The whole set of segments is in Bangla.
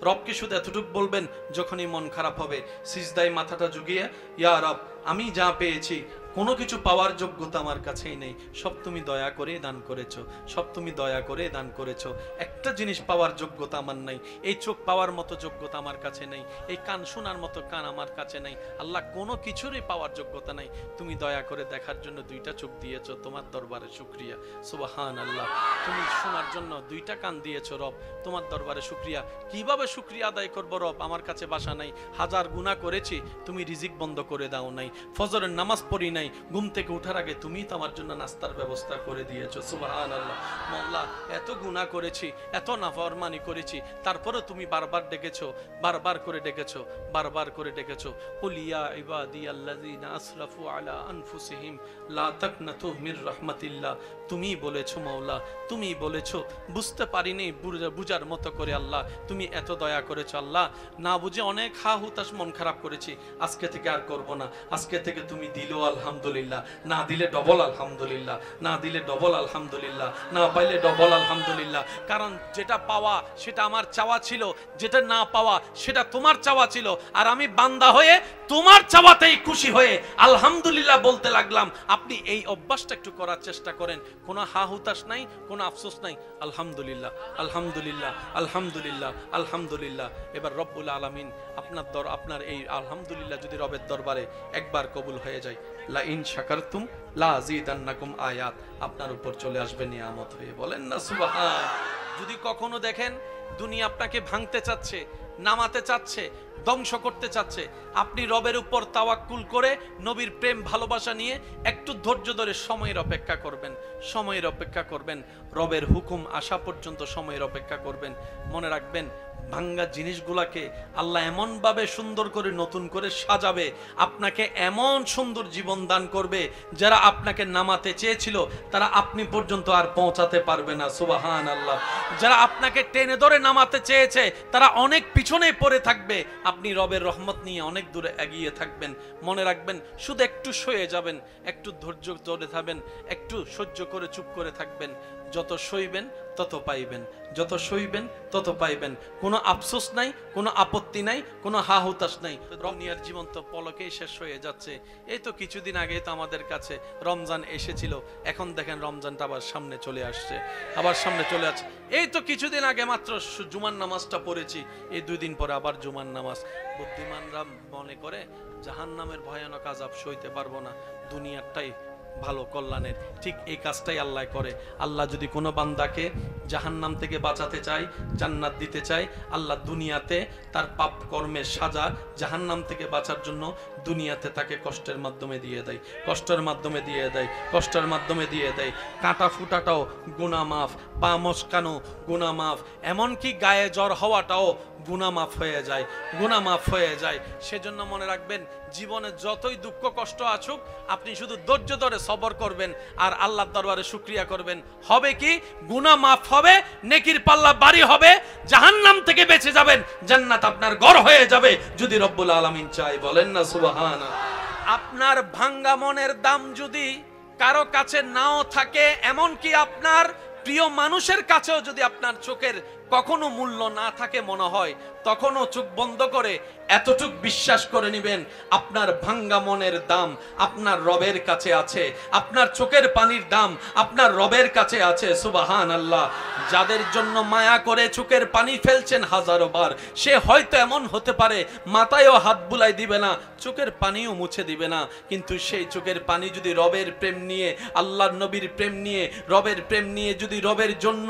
রবকে শুধু এতটুকু বলবেন যখনই মন খারাপ হবে, সিজদায় মাথাটা ঝুঁকিয়ে, ইয়া রব আমি যা পেয়েছি কোনো কিছু পাওয়ার যোগ্যতা আমার কাছেই নেই, সব তুমি দয়া করে দান করেছো, সব তুমি দয়া করে দান করেছো। একটা জিনিস পাওয়ার যোগ্যতা আমার নাই, এই চোখ পাওয়ার মতো যোগ্যতা আমার কাছে নেই, এই কান শোনার মতো কান আমার কাছে নেই। আল্লাহ কোনো কিছুরই পাওয়ার যোগ্যতা নাই, তুমি দয়া করে দেখার জন্য দুইটা চোখ দিয়েছো, তোমার দরবারে শুকরিয়া। সুবহান আল্লাহ। তুমি শোনার জন্য দুইটা কান দিয়েছো রব, তোমার দরবারে শুকরিয়া। কিভাবে শুকরিয়া আদায় করবো রব? আমার কাছে ভাষা নাই, হাজার গুনাহ করেছি, তুমি রিজিক বন্ধ করে দাও নাই, ফজরের নামাজ পড়ি নাই, ঘুম থেকে ওঠার আগে তুমি তো আমার জন্য নাস্তার ব্যবস্থা করে দিয়েছো। সুবহানাল্লাহ। মাওলা এত গুনাহ করেছি, এত নাফরমানি করেছি, তারপরে তুমি বারবার ডেকেছো, বারবার করে ডেকেছো, বারবার করে ডেকেছো। কুল ইয়া ইবাদিয়াল্লাযিনা আসরাফু আলা আনফুসিহিম লা তাকনাতু মির রাহমাতিল্লাহ। তুমি বলেছো মাওলা, তুমি বলেছো, বুঝতে পারিনি বুঝার মতো করে আল্লাহ তুমি এত দয়া করেছো। আল্লাহ না বুঝে অনেক হা হুতাশ মন খারাপ করেছি, আজকে থেকে আর করব না। আজকে থেকে তুমি দিলো আলহামদুলিল্লাহ, না দিলে ডবল আলহামদুলিল্লাহ, না দিলে ডবল আলহামদুলিল্লাহ, না পাইলে ডবল আলহামদুলিল্লাহ। কারণ যেটা পাওয়া সেটা আমার চাওয়া ছিল, যেটা না পাওয়া সেটা তোমার চাওয়া ছিল, আর আমি বান্দা হয়ে তোমার চাওয়াতেই খুশি হয়ে আলহামদুলিল্লাহ বলতে লাগলাম। আপনি এই অভ্যাসটা একটু করার চেষ্টা করেন, কোনো হা হুতাশ নাই, কোনো আফসোস নাই। আলহামদুলিল্লাহ, আলহামদুলিল্লাহ, আলহামদুলিল্লাহ, আলহামদুলিল্লাহ। এবার রব্বুল আলামিন আপনার এই আলহামদুলিল্লাহ যদি রবের দরবারে একবার কবুল হয়ে যায়, লা ইন শাকারতুম লা আযীদান্নাকুম আয়াত আপনার উপর চলে আসবে নিয়ামত হয়ে। বলেন না সুবহান। যদি কখনো দেখেন দুনিয়া আপনাকে ভাঙতে চাচ্ছে, নামাতে চাচ্ছে, ধ্বংস করতে চাচ্ছে, আপনি রবের উপর তাওয়াক্কুল করে নবীর প্রেম ভালোবাসা নিয়ে একটু ধৈর্য ধরে সময়ের অপেক্ষা করবেন, সময়ের অপেক্ষা করবেন, রবের হুকুম আসা পর্যন্ত সময়ের অপেক্ষা করবেন। মনে রাখবেন ভাঙ্গা জিনিসগুলাকে আল্লাহ এমন ভাবে সুন্দর করে নতুন করে সাজাবে, আপনাকে এমন সুন্দর জীবন দান করবে, যারা আপনাকে নামাতে চেয়েছিল তারা আপনি পর্যন্ত আর পৌঁছাতে পারবে না। সুবহান আল্লাহ। যারা আপনাকে টেনে ধরে নামাতে চেয়েছে তারা অনেক পিছনে পড়ে থাকবে, আপনি রবের রহমত নিয়ে অনেক দূরে এগিয়ে থাকবেন। মনে রাখবেন শুধু একটু সয়ে যাবেন, একটু ধৈর্য ধরে থাকবেন, একটু সহ্য করে চুপ করে থাকবেন। যত সইবেন তত পাইবেন, যত সইবেন তত পাইবেন। কোনো আফসোস নাই, কোনো আপত্তি নাই, কোনো হা হুতাশ নাই। দুনিয়ার জীবন তো পলকেই শেষ হয়ে যাচ্ছে। এই তো কিছুদিন আগে তো আমাদের কাছে রমজান এসেছিল, এখন দেখেন রমজানটা আবার সামনে চলে আসছে, আবার সামনে চলে আসছে। এই তো কিছুদিন আগে মাত্র জুমার নামাজটা পড়েছি, এই 2 দিন পরে আবার জুমার নামাজ। বুদ্ধিমানরা মনে করে জাহান্নামের ভয়ানক আযাব সইতে পারবো না, দুনিয়াটাই ভালো কল্যাণের। ঠিক এই কাজটাই আল্লাহ করে। আল্লাহ যদি কোনো বান্দাকে জাহান্নাম থেকে বাঁচাতে চায়, জান্নাত দিতে চায়, আল্লাহ দুনিয়াতে তার পাপ কর্মের সাজা জাহান্নাম থেকে বাঁচার জন্য দুনিয়াতে তাকে কষ্টের মাধ্যমে দিয়ে দেয়, কষ্টের মাধ্যমে দিয়ে দেয়, কষ্টের মাধ্যমে দিয়ে দেয়। কাঁটা ফুটাটাও গুনাহ মাফ, পা মচকানো গুনাহ মাফ, এমনকি গায়ে জ্বর হওয়াটাও গুনাহ মাফ হয়ে যায়, গুনাহ মাফ হয়ে যায়। সেজন্য মনে রাখবেন জীবনে যতই দুঃখ কষ্ট আসুক আপনি শুধু ধৈর্য ধরে সবর করবেন আর আল্লাহর দরবারে শুকরিয়া করবেন। হবে কি? গুনাহ মাফ হবে, নেকির পাল্লা ভারী হবে, জাহান্নাম থেকে বেঁচে যাবেন, জান্নাত আপনার ঘর হয়ে যাবে যদি রব্বুল আলামিন চায়। বলেন না সুবহানাল্লাহ। আপনার ভাঙ্গা মনের দাম যদি কারো কাছে নাও থাকে, এমনকি আপনার প্রিয় মানুষের কাছেও যদি আপনার চোখের কখনো মূল্য না থাকে মনে হয়, তখনও চোখ বন্ধ করে এতটুক বিশ্বাস করে নেবেন আপনার ভাঙ্গা মনের দাম আপনার রবের কাছে আছে, আপনার চোখের পানির দাম আপনার রবের কাছে আছে। সুবহানাল্লাহ। যাদের জন্য মায়া করে চোখের পানি ফেলছেন হাজারো বার, সে হয়তো এমন হতে পারে মাথায়ও হাত বুলাই দিবে না, চোখের পানিও মুছে দিবে না, কিন্তু সেই চোখের পানি যদি রবের প্রেম নিয়ে, আল্লাহর নবীর প্রেম নিয়ে, রবের প্রেম নিয়ে যদি রবের জন্য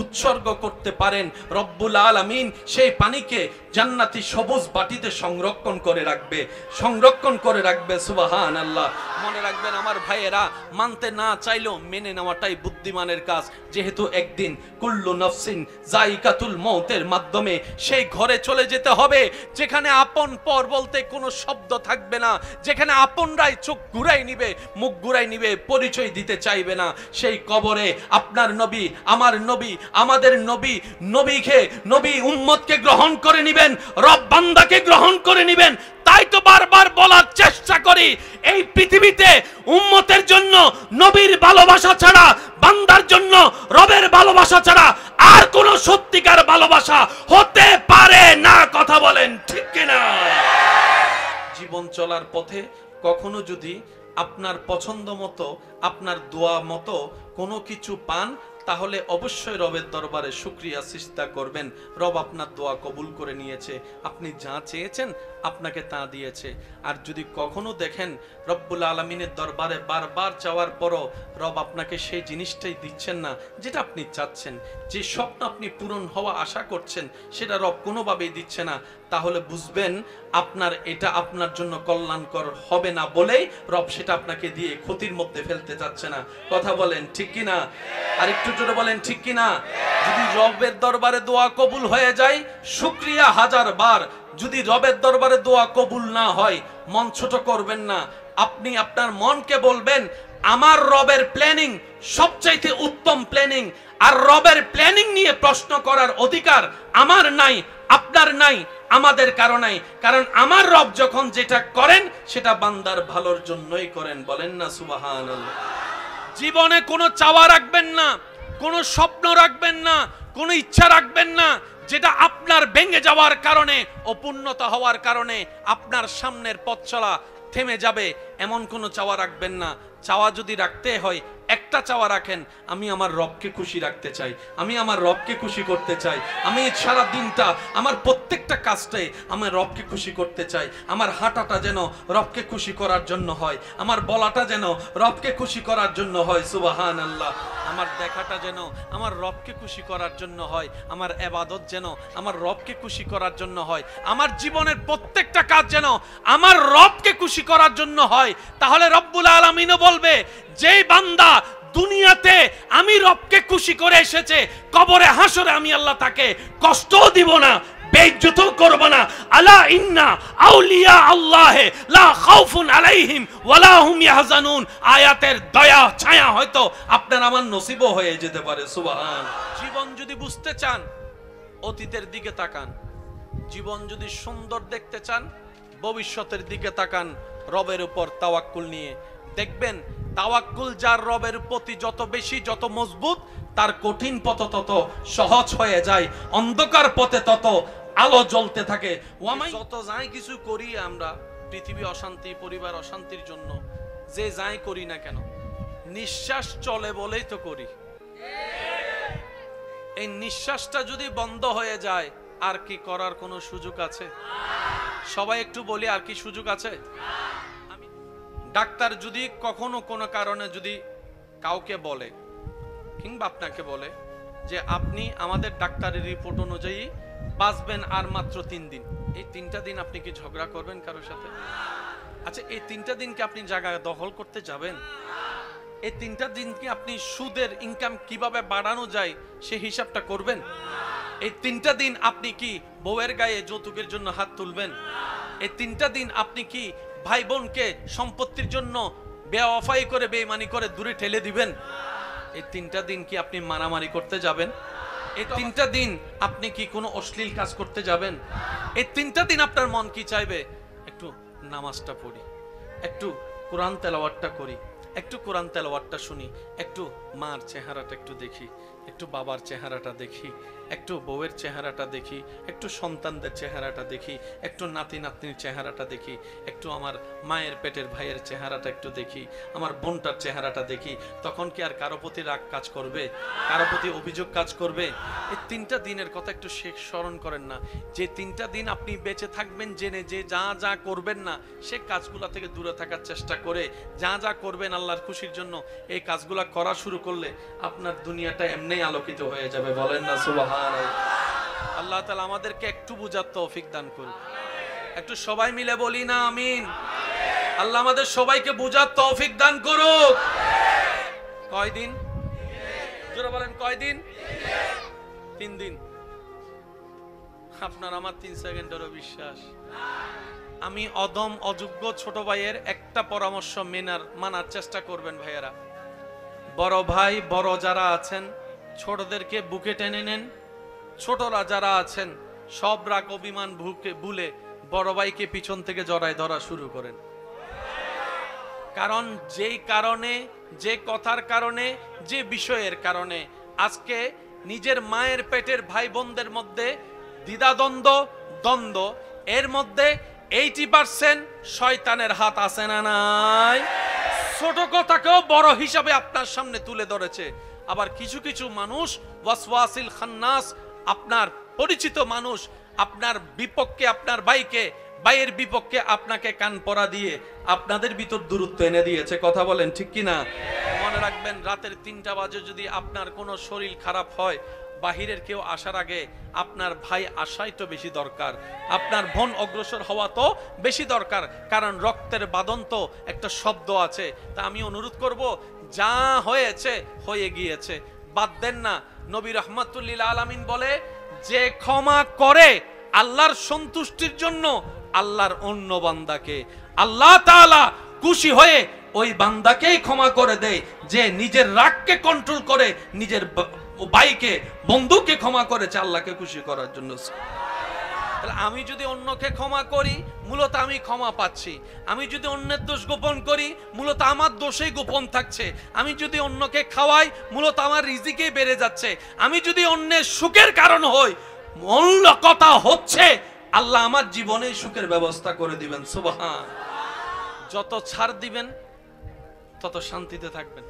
উৎসর্গ করতে পারেন, রব্বুল আলামিন সেই পানিকে জান্নাতি সবুজ বাটিতে সংরক্ষণ করে রাখবে, সংরক্ষণ করে রাখবে। সুবহানাল্লাহ। মনে রাখবেন আমার ভাইয়েরা, মানতে না চাইলেও মেনে নেওয়াটাই বুদ্ধিমানের কাজ। যেহেতু একদিন কুল্লু নাফসিন যায়িকাতুল মউতের মাধ্যমে সেই ঘরে চলে যেতে হবে যেখানে আপন পর বলতে কোনো শব্দ থাকবে না, যেখানে আপনরাই চোখ ঘুরাই নিবে, মুখ ঘুরাই নিবে, পরিচয় দিতে চাইবে না। সেই কবরে আপনার নবী, আমার নবী, আমাদের নবী, নবীকে, নবী উম্মতকে গ্রহণ করে নিবেন, রব বান্দাকে গ্রহণ করে নিবেন। তাই তো বারবার বলার চেষ্টা করি, এই পৃথিবীতে উম্মতের জন্য নবীর ভালোবাসা ছাড়া, বান্দার জন্য রবের ভালোবাসা ছাড়া আর কোন সত্যিকার ভালোবাসা হতে পারে চলার পথে কখনো যদি আপনার পছন্দ মতো, আপনার দোয়া মতো কোনো কিছু পান, তাহলে অবশ্যই রবের দরবারে শুকরিয়া সিজদা করবেন। রব আপনার দোয়া কবুল করে নিয়েছে, আপনি যা চেয়েছেন আপনাকে তা দিয়েছে। আর যদি কখনো দেখেন রব্বুল আলামিনের দরবারে বারবার চাওয়ার পরও রব আপনাকে সেই জিনিসটাই দিচ্ছেন না যেটা আপনি চাচ্ছেন, যে স্বপ্ন আপনি পূরণ হওয়া আশা করছেন সেটা রব কোনোভাবেই দিচ্ছে না, তাহলে বুঝবেন আপনার এটা আপনার জন্য কল্যাণকর হবে না বলেই রব সেটা আপনাকে দিয়ে ক্ষতির মধ্যে ফেলতে চাচ্ছে না। কথা বলেন ঠিক কিনা? আর একটু জোরে বলেন ঠিক কিনা? যদি রবের দরবারে দোয়া কবুল হয়ে যায় শুকরিয়া হাজার বার। যদি রবের দরবারে দোয়া কবুল না হয় মন ছোট করবেন না, আপনি আপনার মনকে বলবেন আমার রবের প্ল্যানিং সবচাইতে উত্তম প্ল্যানিং, আর রবের প্ল্যানিং নিয়ে প্রশ্ন করার অধিকার আমার নাই, আপনার নাই, আমাদের কারো নাই। কারণ আমার রব যখন যেটা করেন সেটা বান্দার ভালোর জন্যই করেন। বলেন না সুবহানাল্লাহ। জীবনে কোনো চাওয়া রাখবেন না, কোনো স্বপ্ন রাখবেন না, কোনো ইচ্ছা রাখবেন না যেটা আপনার ভেঙে যাওয়ার কারণে, অপূর্ণতা হওয়ার কারণে আপনার সামনের পথ চলা থেমে যাবে, এমন কোনো চাওয়া রাখবেন না। চাওয়া যদি রাখতে হয় একটা চাওয়া রাখেন, আমি আমার রবকে খুশি রাখতে চাই, আমি আমার রবকে খুশি করতে চাই, আমি সারা দিনটা আমার প্রত্যেকটা কাজটাই আমার রবকে খুশি করতে চাই। আমার হাঁটাটা যেন রবকে খুশি করার জন্য হয়, আমার বলাটা যেন রবকে খুশি করার জন্য হয়। সুবহানাল্লাহ। আমার দেখাটা যেন আমার রবকে খুশি করার জন্য হয়, আমার ইবাদত যেন আমার রবকে খুশি করার জন্য হয়, আমার জীবনের প্রত্যেকটা কাজ যেন আমার রবকে খুশি করার জন্য হয়। তাহলে রব্বুল আলামিনও বলবে যেই বান্দা দুনিয়াতে আমি রবকে খুশি করে এসেছে, কবরে হাসরে আমি আল্লাহ তাকে কষ্টও দিব না, বেইজ্জতও করব না। আলা ইন্না আউলিয়া আল্লাহ লা খাউফুন আলাইহিম ওয়ালা হুম ইয়াহজানুন। আয়াতের দয়া ছায়া হয়তো আপনার আমার নসিবও হয়ে যেতে পারে। সুবহান। জীবন যদি বুঝতে চান অতীতের দিকে তাকান, জীবন যদি সুন্দর দেখতে চান ভবিষ্যতের দিকে তাকান, রবের উপর তাওয়াক্কুল নিয়ে দেখবেন তাওয়াক্কুল যার রবের প্রতি যত বেশি, যত মজবুত, তার কঠিন পথ তত সহজ হয়ে যায়, অন্ধকার পথে তত আলো জ্বলতে থাকে। যত যাই কিছু করি আমরা পৃথিবী অশান্তি, পরিবার অশান্তির জন্য, যে যাই করি না কেন নিঃশ্বাস চলে বলেই তো করি। এই নিঃশ্বাসটা যদি বন্ধ হয়ে যায় আর কি করার কোনো সুযোগ আছে? সবাই একটু বলি, আর কি সুযোগ আছে? ডাক্তার যদি কখনো কোনো কারণে যদি কাউকে বলে কিংবা আপনাকে বলে যে আপনি আমাদের ডাক্তারের রিপোর্ট অনুযায়ী বাঁচবেন আর মাত্র 3 দিন, এই 3টা দিন আপনি কি ঝগড়া করবেন কারোর সাথে? আচ্ছা, এই 3টা দিন কি আপনি জায়গা দখল করতে যাবেন? এই 3টা দিন কি আপনি সুদের ইনকাম কিভাবে বাড়ানো যায় সেই হিসাবটা করবেন? এই 3টা দিন আপনি কি বউয়ের গায়ে যৌতুকের জন্য হাত তুলবেন? এই 3টা দিন আপনি কি ভাই বোনকে সম্পত্তির জন্য বেওয়াফাই করে বেঈমানি করে দূরে ঠেলে দিবেন? এই 3টা দিন কি আপনি মারামারি করতে যাবেন? এই 3টা দিন আপনি কি কোনো অশ্লীল কাজ করতে যাবেন? এই 3টা দিন আপনার মন কি চাইবে? একটু নামাজটা পড়ি, একটু কোরআন তেলাওয়াতটা করি, একটু কোরআন তেলাওয়াতটা শুনি, একটু মার চেহারাটা একটু দেখি, একটু বাবার চেহারাটা দেখি, একটু বউয়ের চেহারাটা দেখি, একটু সন্তানদের চেহারাটা দেখি, একটু নাতি নাতনির চেহারাটা দেখি, একটু আমার মায়ের পেটের ভাইয়ের চেহারাটা একটু দেখি, আমার বোনটার চেহারাটা দেখি। তখন কি আর কারো প্রতি রাগ কাজ করবে? কারো প্রতি অভিযোগ কাজ করবে? এই 3টা দিনের কথা একটু স্মরণ করেন না, যে 3টা দিন আপনি বেঁচে থাকবেন জেনে যে যা যা করবেন না সে কাজগুলা থেকে দূরে থাকার চেষ্টা করে যা যা করবেন আল্লাহর খুশির জন্য, এই কাজগুলা করা শুরু করলে আপনার দুনিয়াটা এমনি আলোকিত হয়ে যাবে। বলেন না সুবহানাল্লাহ। আল্লাহ তাআলা আমাদেরকে একটু বুঝার তৌফিক দান করুন। একটু সবাই মিলে বলি না আমিন। আল্লাহ আমাদের সবাইকে বুঝার তৌফিক দান করুক। কয়দিন? জোরে বলেন কয়দিন? 3 দিন। আপনার আমার 3 সেকেন্ডেরও বিশ্বাস? আমি অদম অযোগ্য ছোট ভাইয়ের একটা পরামর্শ মানার চেষ্টা করবেন ভাইয়েরা। বড় ভাই বড় যারা আছেন ছোটদেরকে বুকে টেনে নেন, ছোটরা যারা আছেন সব রাগ অভিমান ভুলে বড় ভাইকে পিছন থেকে জড়ায় ধরা শুরু করেন। কারণ যেই কারণে, যে কথার কারণে, যে বিষয়ের কারণে আজকে নিজের মায়ের পেটের ভাই বোনদের মধ্যে দ্বিধাদ্বন্দ্ব, দ্বন্দ্ব, এর মধ্যে 80% শয়তানের হাত আছে না নাই? ছোট কথাকেও বড় হিসাবে আপনার সামনে তুলে ধরেছে। আবার কিছু কিছু মানুষ ওয়াসওয়াসিল খান্নাস, আপনার পরিচিত মানুষ আপনার বিপক্ষে, আপনার ভাইয়ের বিপক্ষে আপনাকে কান পরা দিয়ে আপনাদের ভিতর দূরত্ব এনে দিয়েছে। কথা বলেন ঠিক কিনা? মনে রাখবেন, রাতের 3টা বাজে যদি আপনার কোনো শরীর খারাপ হয়, বাহিরের কেউ আসার আগে আপনার ভাই আসাই তো বেশি দরকার, আপনার বোন অগ্রসর হওয়া তো বেশি দরকার, কারণ রক্তের বাঁধন তো একটা শব্দ আছে। তা আমি অনুরোধ করব, যা হয়েছে হয়ে গিয়েছে, বাদ দেন না। নবী রাহমাতুল্লিল আলামিন বলে, যে ক্ষমা করে আল্লাহর সন্তুষ্টির জন্য আল্লাহর অন্য বান্দাকে আল্লাহ তাআলা খুশি হয়ে ওই বান্দাকেই ক্ষমা করে দেয়, যে নিজের রাগকে কন্ট্রোল করে নিজের ভাইকে, বন্ধুকে ক্ষমা করেছে আল্লাহকে খুশি করার জন্য। আমি যদি অন্যকে ক্ষমা করি, মূলত আমি ক্ষমা পাচ্ছি। আমি যদি অন্যের দোষ গোপন করি, মূলত আমার দোষেই গোপন থাকছে। আমি যদি অন্যকে খাওয়াই, মূলত আমার রিজিকেই বেড়ে যাচ্ছে। আমি যদি অন্যের সুখের কারণ হই, মূল কথা হচ্ছে আল্লাহ আমার জীবনে সুখের ব্যবস্থা করে দিবেন। সুবহান। যত ছাড় দিবেন তত শান্তিতে থাকবেন,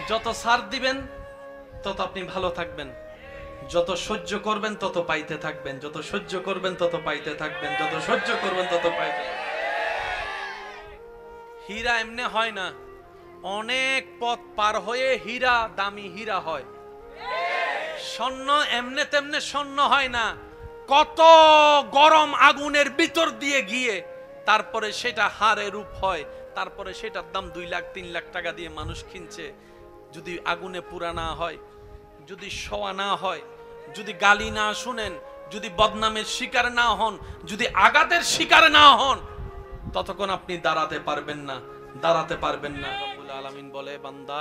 যত ছাড় দিবেন তত আপনি ভালো থাকবেন, যত সহ্য করবেন তত পাইতে থাকবেন, যত সহ্য করবেন তত পাইতে থাকবেন, যত সহ্য করবেন তত পাইতে। হীরা এমনি হয় না, অনেক পথ পার হয়ে হীরা দামি হীরা হয়। স্বর্ণ এমনে তেমনে স্বর্ণ হয় না, কত গরম আগুনের ভিতর দিয়ে গিয়ে তারপরে সেটা হারে রূপ হয়, তারপরে সেটার দাম 2 লাখ 3 লাখ টাকা দিয়ে মানুষ কিনছে। যদি আগুনে পুরা না হয়, যদি শোয়া না হয়, যদি গালি না শুনেন, যদি বদনামের শিকার না হন, যদি আঘাতের শিকার না হন, ততক্ষণ আপনি দাঁড়াতে পারবেন না, দাঁড়াতে পারবেন না। রব্বুল আলামিন বলে, বান্দা,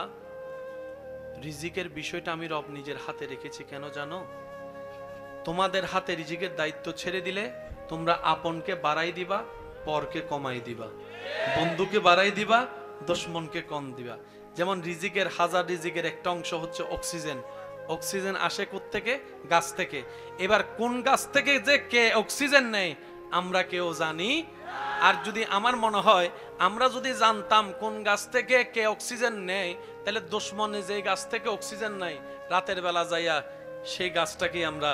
রিজিকের বিষয়টা আমি রব নিজের হাতে রেখেছি। কেন জানো? তোমাদের হাতে রিজিকের দায়িত্ব ছেড়ে দিলে তোমরা আপনকে বাড়াই দিবা, পরকে কমাই দিবা, বন্ধুকে বাড়াই দিবা, দুশমনকে কম দিবা। যেমন রিজিকের, হাজার রিজিকের একটা অংশ হচ্ছে অক্সিজেন। অক্সিজেন আসে কোত্থেকে? গাছ থেকে। এবার কোন গাছ থেকে যে কে অক্সিজেন নেয় আমরা কেউ জানি? আর যদি আমার মনে হয় আমরা যদি জানতাম কোন গাছ থেকে কে অক্সিজেন নেয়, তাহলে দুশমনে যে গাছ থেকে অক্সিজেন নেয়, রাতের বেলা যাইয়া সেই গাছটাকে আমরা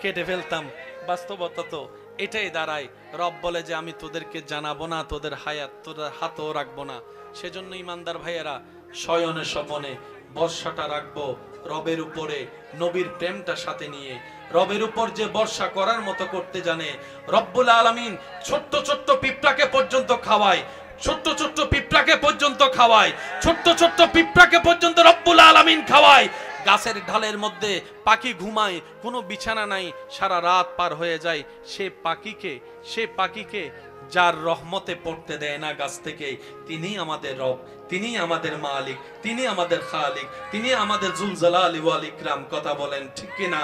কেটে ফেলতাম। বাস্তবতা তো এটাই দাঁড়ায়। রব বলে যে আমি তোদেরকে জানাবো না, তোদের হায়াত তোদের হাতও রাখবো না। সেজন্য ইমানদার ভাইয়েরা, শয়নে স্বপনে বর্ষাটা রাখবো রবের উপরে, নবীর প্রেমটা সাথে নিয়ে। রবের উপর যে বর্ষা করার মতো করতে জানে, রব্বুল আলামিন ছোট্ট ছোট্ট পিঁপড়াকে পর্যন্ত খাওয়ায়, ছোট্ট ছোট্ট পিঁপড়াকে পর্যন্ত খাওয়ায়, ছোট্ট ছোট্ট পিঁপড়াকে পর্যন্ত রব্বুল আলামিন খাওয়ায়। গাছের ঢালের মধ্যে পাখি ঘুমায়, কোনো বিছানা নাই, সারা রাত পার হয়ে যায়। সে পাখিকে যার রহমতে পড়তে দেয় না গাছ থেকে, তিনি আমাদের রব, তিনি আমাদের মালিক, তিনি আমাদের খালিক, তিনি আমাদের জুল জালালি ওয়াল ইকরাম। কথা বলেন ঠিক কিনা?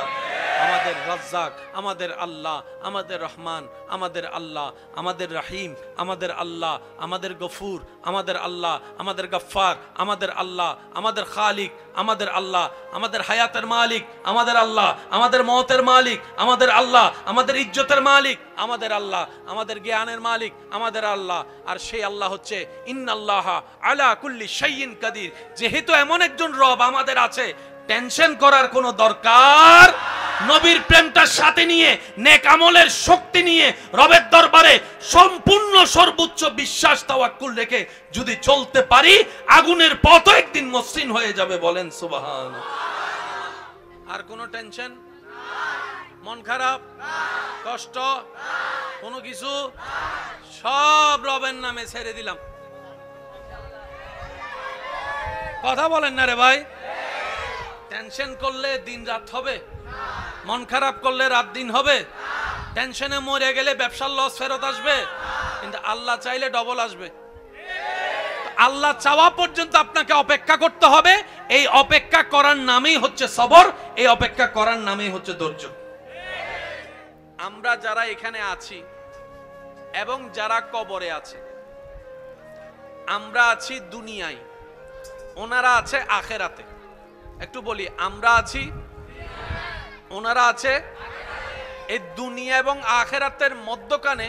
আমাদের রাজ্জাক, আমাদের আল্লাহ, আমাদের রহমান, আমাদের আল্লাহ, আমাদের রহিম, আমাদের আল্লাহ, আমাদের গফুর, আমাদের আল্লাহ, আমাদের গফফার, আমাদের আল্লাহ, আমাদের খালিক, আমাদের আল্লাহ, আমাদের হায়াতের মালিক, আমাদের আল্লাহ, আমাদের মওতের মালিক, আমাদের আল্লাহ, আমাদের ইজ্জতের মালিক, আমাদের আল্লাহ, আমাদের জ্ঞানের মালিক, আমাদের আল্লাহ। আর সেই আল্লাহ হচ্ছে ইন্নাল্লাহা আলা কুল্লি শাইইন কাদির। যেহেতু এমন একজন রব আমাদের আছে, টেনশন করার কোনো দরকার। নবীর প্রেমটার সাথে নিয়ে, নেক আমলের শক্তি নিয়ে, রবের দরবারে সম্পূর্ণ সর্বোচ্চ বিশ্বাস তাওয়াক্কুল রেখে যদি চলতে পারি, আগুনের পথও একদিন মসৃণ হয়ে যাবে। বলেন সুবহানাল্লাহ। আর কোনো টেনশন, মন খারাপ, কষ্ট, কোনো কিছু, সব রবের নামে ছেড়ে দিলাম। কথা বলেন না রে ভাই? টেনশন করলে দিন রাত হবে, মন খারাপ করলে রাত দিন হবে, টেনশনে মরে গেলে ব্যবসার লস ফেরত আসবে, কিন্তু আল্লাহ চাইলে ডবল আসবে। আল্লাহ চাওয়া পর্যন্ত আপনাকে অপেক্ষা করতে হবে। এই অপেক্ষা করার নামেই হচ্ছে সবর, এই অপেক্ষা করার নামেই হচ্ছে ধৈর্য। আমরা যারা এখানে আছি এবং যারা কবরে আছে, আমরা আছি দুনিয়ায়, ওনারা আছে আখেরাতে। একটু বলি, আমরা আছি, ওনারা আছে। এই দুনিয়া এবং আখেরাতের মধ্যখানে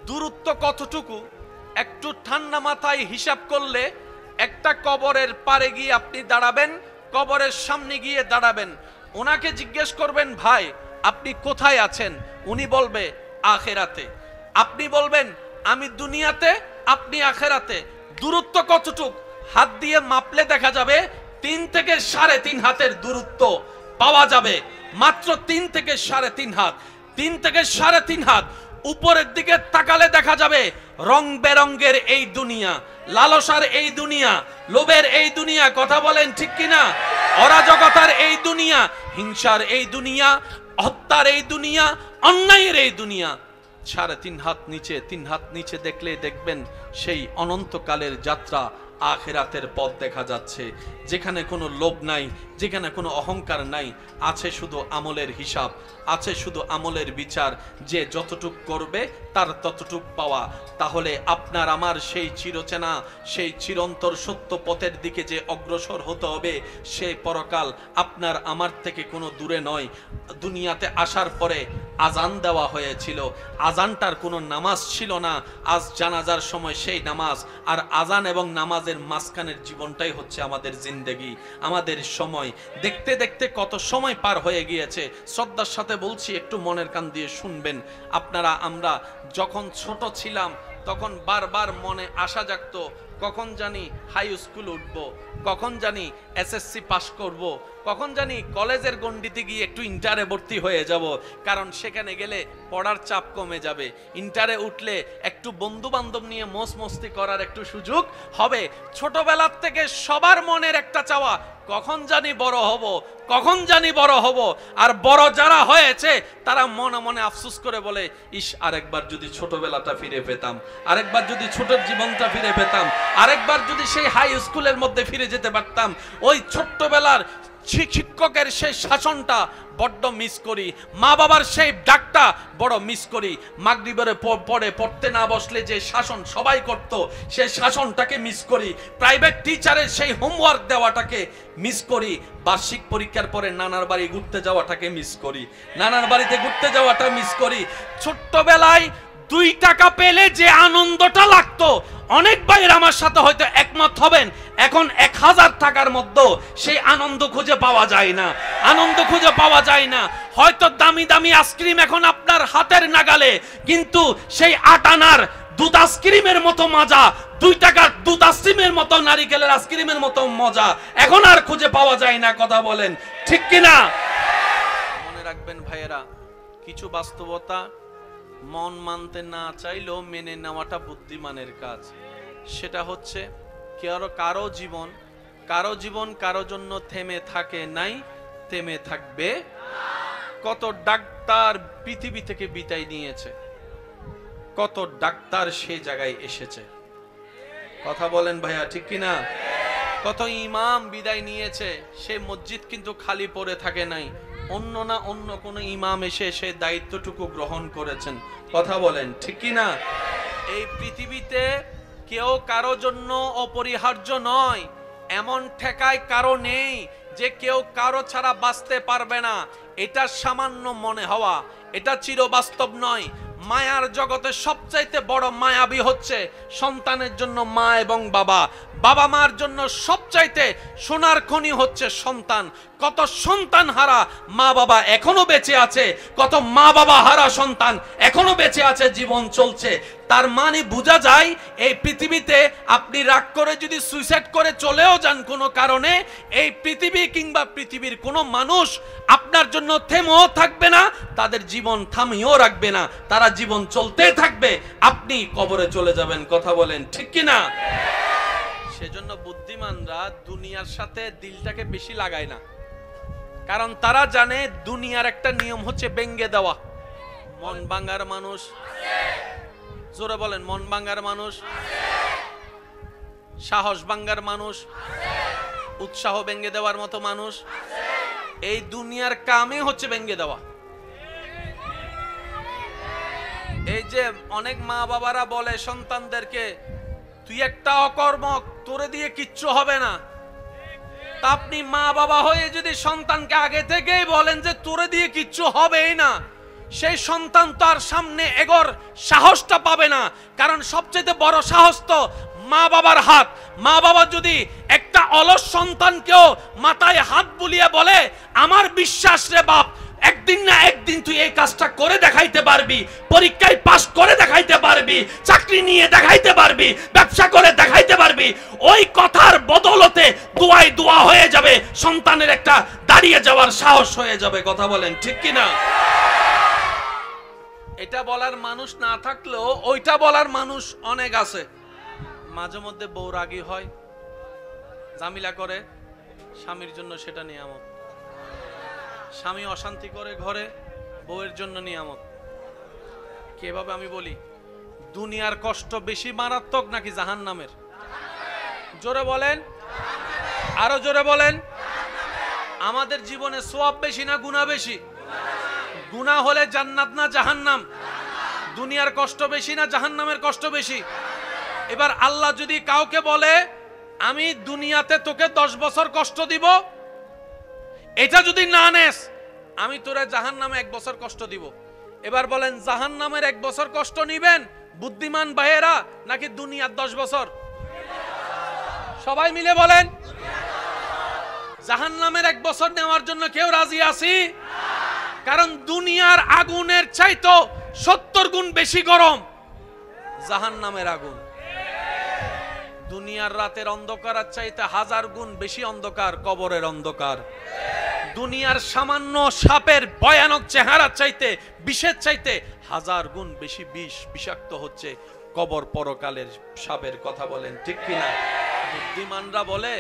দূরত্ব কতটুকু একটু ঠান্ডা মাথায় হিসাব করলে একটা কবরের পারে গিয়ে আপনি দাঁড়াবেন, কবরের সামনে গিয়ে দাঁড়াবেন, ওনাকে জিজ্ঞেস করবেন ভাই আপনি কোথায় আছেন, উনি বলবে আখিরাতে। আপনি বলবেন আমি দুনিয়াতে, আপনি আখিরাতে। দূরত্ব কতটুক হাত দিয়ে মাপলে দেখা যাবে 3 থেকে 3.5 হাতের দূরত্ব পাওয়া যাবে, মাত্র 3 থেকে 3.5 হাত। 3 থেকে 3.5 হাত উপরের দিকে তাকালে দেখা যাবে রং বেরঙ্গের এই দুনিয়া, লালসার এই দুনিয়া, লোভের এই দুনিয়া, কথা বলেন ঠিক কিনা, অরাজকতার এই দুনিয়া, হিংসার এই দুনিয়া, হত্যার এই দুনিয়া, অন্যায়ের এই দুনিয়া। 3.5 হাত নিচে, 3 হাত নিচে দেখলে দেখবেন সেই অনন্তকালের যাত্রা, আখিরাতের পথ দেখা যাচ্ছে, যেখানে কোনো লোভ নাই, যেখানে কোনো অহংকার নাই, আছে শুধু আমলের হিসাব, আছে শুধু আমলের বিচার, যে যতটুক করবে তার ততটুক পাওয়া। তাহলে আপনার আমার সেই চিরচেনা, সেই চিরন্তর সত্য পথের দিকে যে অগ্রসর হতে হবে, সেই পরকাল আপনার আমার থেকে কোনো দূরে নয়। দুনিয়াতে আসার পরে আজান দেওয়া হয়েছিল, আজানটার কোনো নামাজ ছিল না, আজ জানাজার সময় সেই নামাজ, আর আজান এবং নামাজের মাঝখানের জীবনটাই হচ্ছে আমাদের জিন্দেগি, আমাদের সময়। দেখতে দেখতে কত সময় পার হয়ে গিয়েছে। শ্রদ্ধার সাথে বলছি, একটু মনের কান দিয়ে শুনবেন। আপনারা আমরা যখন ছোট ছিলাম তখন বারবার মনে আশা জাগতো কখন জানি হাই স্কুল উঠব, কখন জানি এসএসসি পাস করব, কখন জানি কলেজের গণ্ডিতে গিয়ে একটু ইন্টারে ভর্তি হয়ে যাব, কারণ সেখানে গেলে পড়ার চাপ কমে যাবে, ইন্টারে উঠলে একটু বন্ধু বান্ধব নিয়ে মোজ মস্তি করার একটু সুযোগ হবে। ছোটবেলার থেকে সবার মনের একটা চাওয়া, কখন জানি বড় হব, কখন জানি বড় হব। আর বড় যারা হয়েছে তারা মনে মনে আফসোস করে বলে, ইস আরেকবার যদি ছোটবেলাটা ফিরে পেতাম, আরেকবার যদি ছোটর জীবনটা ফিরে পেতাম, আরেকবার যদি সেই হাই স্কুলের মধ্যে ফিরে যেতে পারতাম। ওই ছোট্টবেলার শিক্ষকের সেই শাসনটা বড্ড মিস করি, মা বাবার সেই ডাকটা বড় মিস করি, মাগরিবের পরে পড়তে না বসলে যে শাসন সবাই করত সেই শাসনটাকে মিস করি, প্রাইভেট টিচারের সেই হোমওয়ার্ক দেওয়াটাকে মিস করি, বার্ষিক পরীক্ষার পরে নানার বাড়ি ঘুরতে যাওয়াটাকে মিস করি, নানার বাড়িতে ঘুরতে যাওয়াটা মিস করি। ছোট্টবেলায় 2 টাকা পেলে যে আনন্দটা লাগতো, অনেক ভাইয়ের আমার সাথে হয়তো একমত হবেন, এখন 1000 টাকার মধ্যে সেই আনন্দ খুঁজে পাওয়া যায় না, আনন্দ খুঁজে পাওয়া যায় না। হয়তো দামি দামি আইসক্রিম এখন আপনার হাতের নাগালে, কিন্তু সেই 8 আনার দুধ আইসক্রিমের মতো মজা, 2 টাকার দুধ আইসক্রিমের মতো, নারিকেলের আইসক্রিমের মতো মজা এখন আর খুঁজে পাওয়া যায় না, কথা বলেন ঠিক কিনা। মনে রাখবেন ভাইয়েরা, কিছু বাস্তবতা মন মানতে না চাইলেও মেনে নেওয়াটা বুদ্ধিমানের কাজ। সেটা হচ্ছে কারো জীবন কারো জন্য থেমে থাকে নাই, থেমে থাকবে। কত ডাক্তার পৃথিবী থেকে বিদায় নিয়েছে, কত ডাক্তার সেই জায়গায় এসেছে, কথা বলেন ভাইয়া ঠিক কিনা। কত ইমাম বিদায় নিয়েছে, সে মসজিদ কিন্তু খালি পড়ে থাকে নাই, অন্য না অন্য কোন ইমাম এসে সে দায়িত্বটুকু গ্রহণ করেছেন, কথা বলেন ঠিক কিনা। এই পৃথিবীতে কেউ কারো জন্য অপরিহার্য নয়, এমন ঠেকায় কারো নেই যে কেউ কারো ছাড়া বাঁচতে পারবে না। এটা সামান্য মনে হওয়া, এটা চিরবাস্তব নয়। মায়ার জগতে সবচাইতে বড় মায়াবী হচ্ছে সন্তানের জন্য মা এবং বাবা, বাবা মার জন্য সবচাইতে সোনার খনি হচ্ছে সন্তান। কত সন্তান হারা মা বাবা এখনো বেঁচে আছে, কত মা বাবা হারা সন্তান এখনো বেঁচে আছে, জীবন চলছে। তার মানে বোঝা যায় এই পৃথিবীতে আপনি রাগ করে যদি সুইসাইড করে চলেও যান কোনো কারণে, এই পৃথিবী কিংবা পৃথিবীর কোনো মানুষ আপনার জন্য থেমেও থাকবে না, তাদের জীবন থামিয়েও রাখবে না, তারা জীবন চলতে থাকবে, আপনি কবরে চলে যাবেন, কথা বলেন ঠিক কিনা। সেজন্য বুদ্ধিমানরা দুনিয়ার সাথে দিলটাকে বেশি লাগায় না, কারণ তারা জানে দুনিয়ার একটা নিয়ম হচ্ছে ব্যঙ্গে দেওয়া। মন ভাঙার মানুষ, জোরে বলেন, মন ভাঙার মানুষ, সাহস ভাঙার মানুষ, উৎসাহ ব্যঙ্গে দেওয়ার মতো মানুষ, এই দুনিয়ার কামে হচ্ছে ব্যঙ্গে দেওয়া। এই যে অনেক মা বাবারা বলে সন্তানদেরকে, তুই একটা অকর্মক, তোরে দিয়ে কিচ্ছু হবে না। তা আপনি মা বাবা হয়ে যদি সন্তানকে আগে থেকেই বলেন যে তোরে দিয়ে কিচ্ছু হবেই না, সেই সন্তান তো আর সামনে এগোর সাহসটা পাবে না। কারণ সবচেয়ে বড় সাহস তো মা বাবার হাত। মা বাবা যদি একটা অলস সন্তানকেও মাথায় হাত বুলিয়ে বলে, আমার বিশ্বাস রে বাপ, একদিন না একদিন তুই এই কাজটা করে দেখাইতে পারবি, পরীক্ষায় পাস করে দেখাইতে পারবি, চাকরি নিয়ে দেখাইতে পারবি, ব্যবসা করে দেখাইতে পারবি, ওই কথার বদলতে দোয়ায় দোয়া হয়ে যাবে, সন্তানের একটা দাঁড়িয়ে যাওয়ার সাহস হয়ে যাবে। কথা বলেন ঠিক কিনা? এটা বলার মানুষ না থাকলেও ওইটা বলার মানুষ অনেক আছে। মাঝে মধ্যে বউ রাগী হয়, ঝামেলা করে, স্বামীর জন্য সেটা নিয়ামত। স্বামী অশান্তি করে ঘরে, বউয়ের জন্য নিয়ামত। কিভাবে আমি বলি, দুনিয়ার কষ্ট বেশি মারাত্মক নাকি জাহান্নামের? জোরে বলেন, আরো জোরে বলেন। আমাদের জীবনে সওয়াব বেশি না গুনাহ বেশি? গুনাহ হলে জান্নাত না জাহান্নাম? দুনিয়ার কষ্ট বেশি না জাহান্নামের কষ্ট বেশি? এবার আল্লাহ যদি কাউকে বলে, আমি দুনিয়াতে তোকে 10 বছর কষ্ট দিব, এটা যদি না নেস আমি তোরে জাহান্নামে 1 বছর কষ্ট দিব। এবার বলেন, জাহান্নামের 1 বছর কষ্ট নিবেন বুদ্ধিমান ভাইয়েরা নাকি দুনিয়ার 10 বছর? সবাই মিলে বলেন। জাহান্নামের 1 বছর নেওয়ার জন্য কেউ রাজি আছি? কারণ দুনিয়ার আগুনের চাইতো 70 গুণ বেশি গরম জাহান্নামের আগুন। দুনিয়ার রাতের অন্ধকারের চাইতে 1000 গুণ বেশি অন্ধকার কবরের অন্ধকার। দুনিয়ার সামান্য সাপের ভয়ানক চেহারা চাইতে, বিষের চাইতে 1000 গুণ বেশি বিষ, বিষাক্ত হচ্ছে কবর পরকালের সাপের। কথা বলেন ঠিক কিনা? বুদ্ধিমানরা বলে,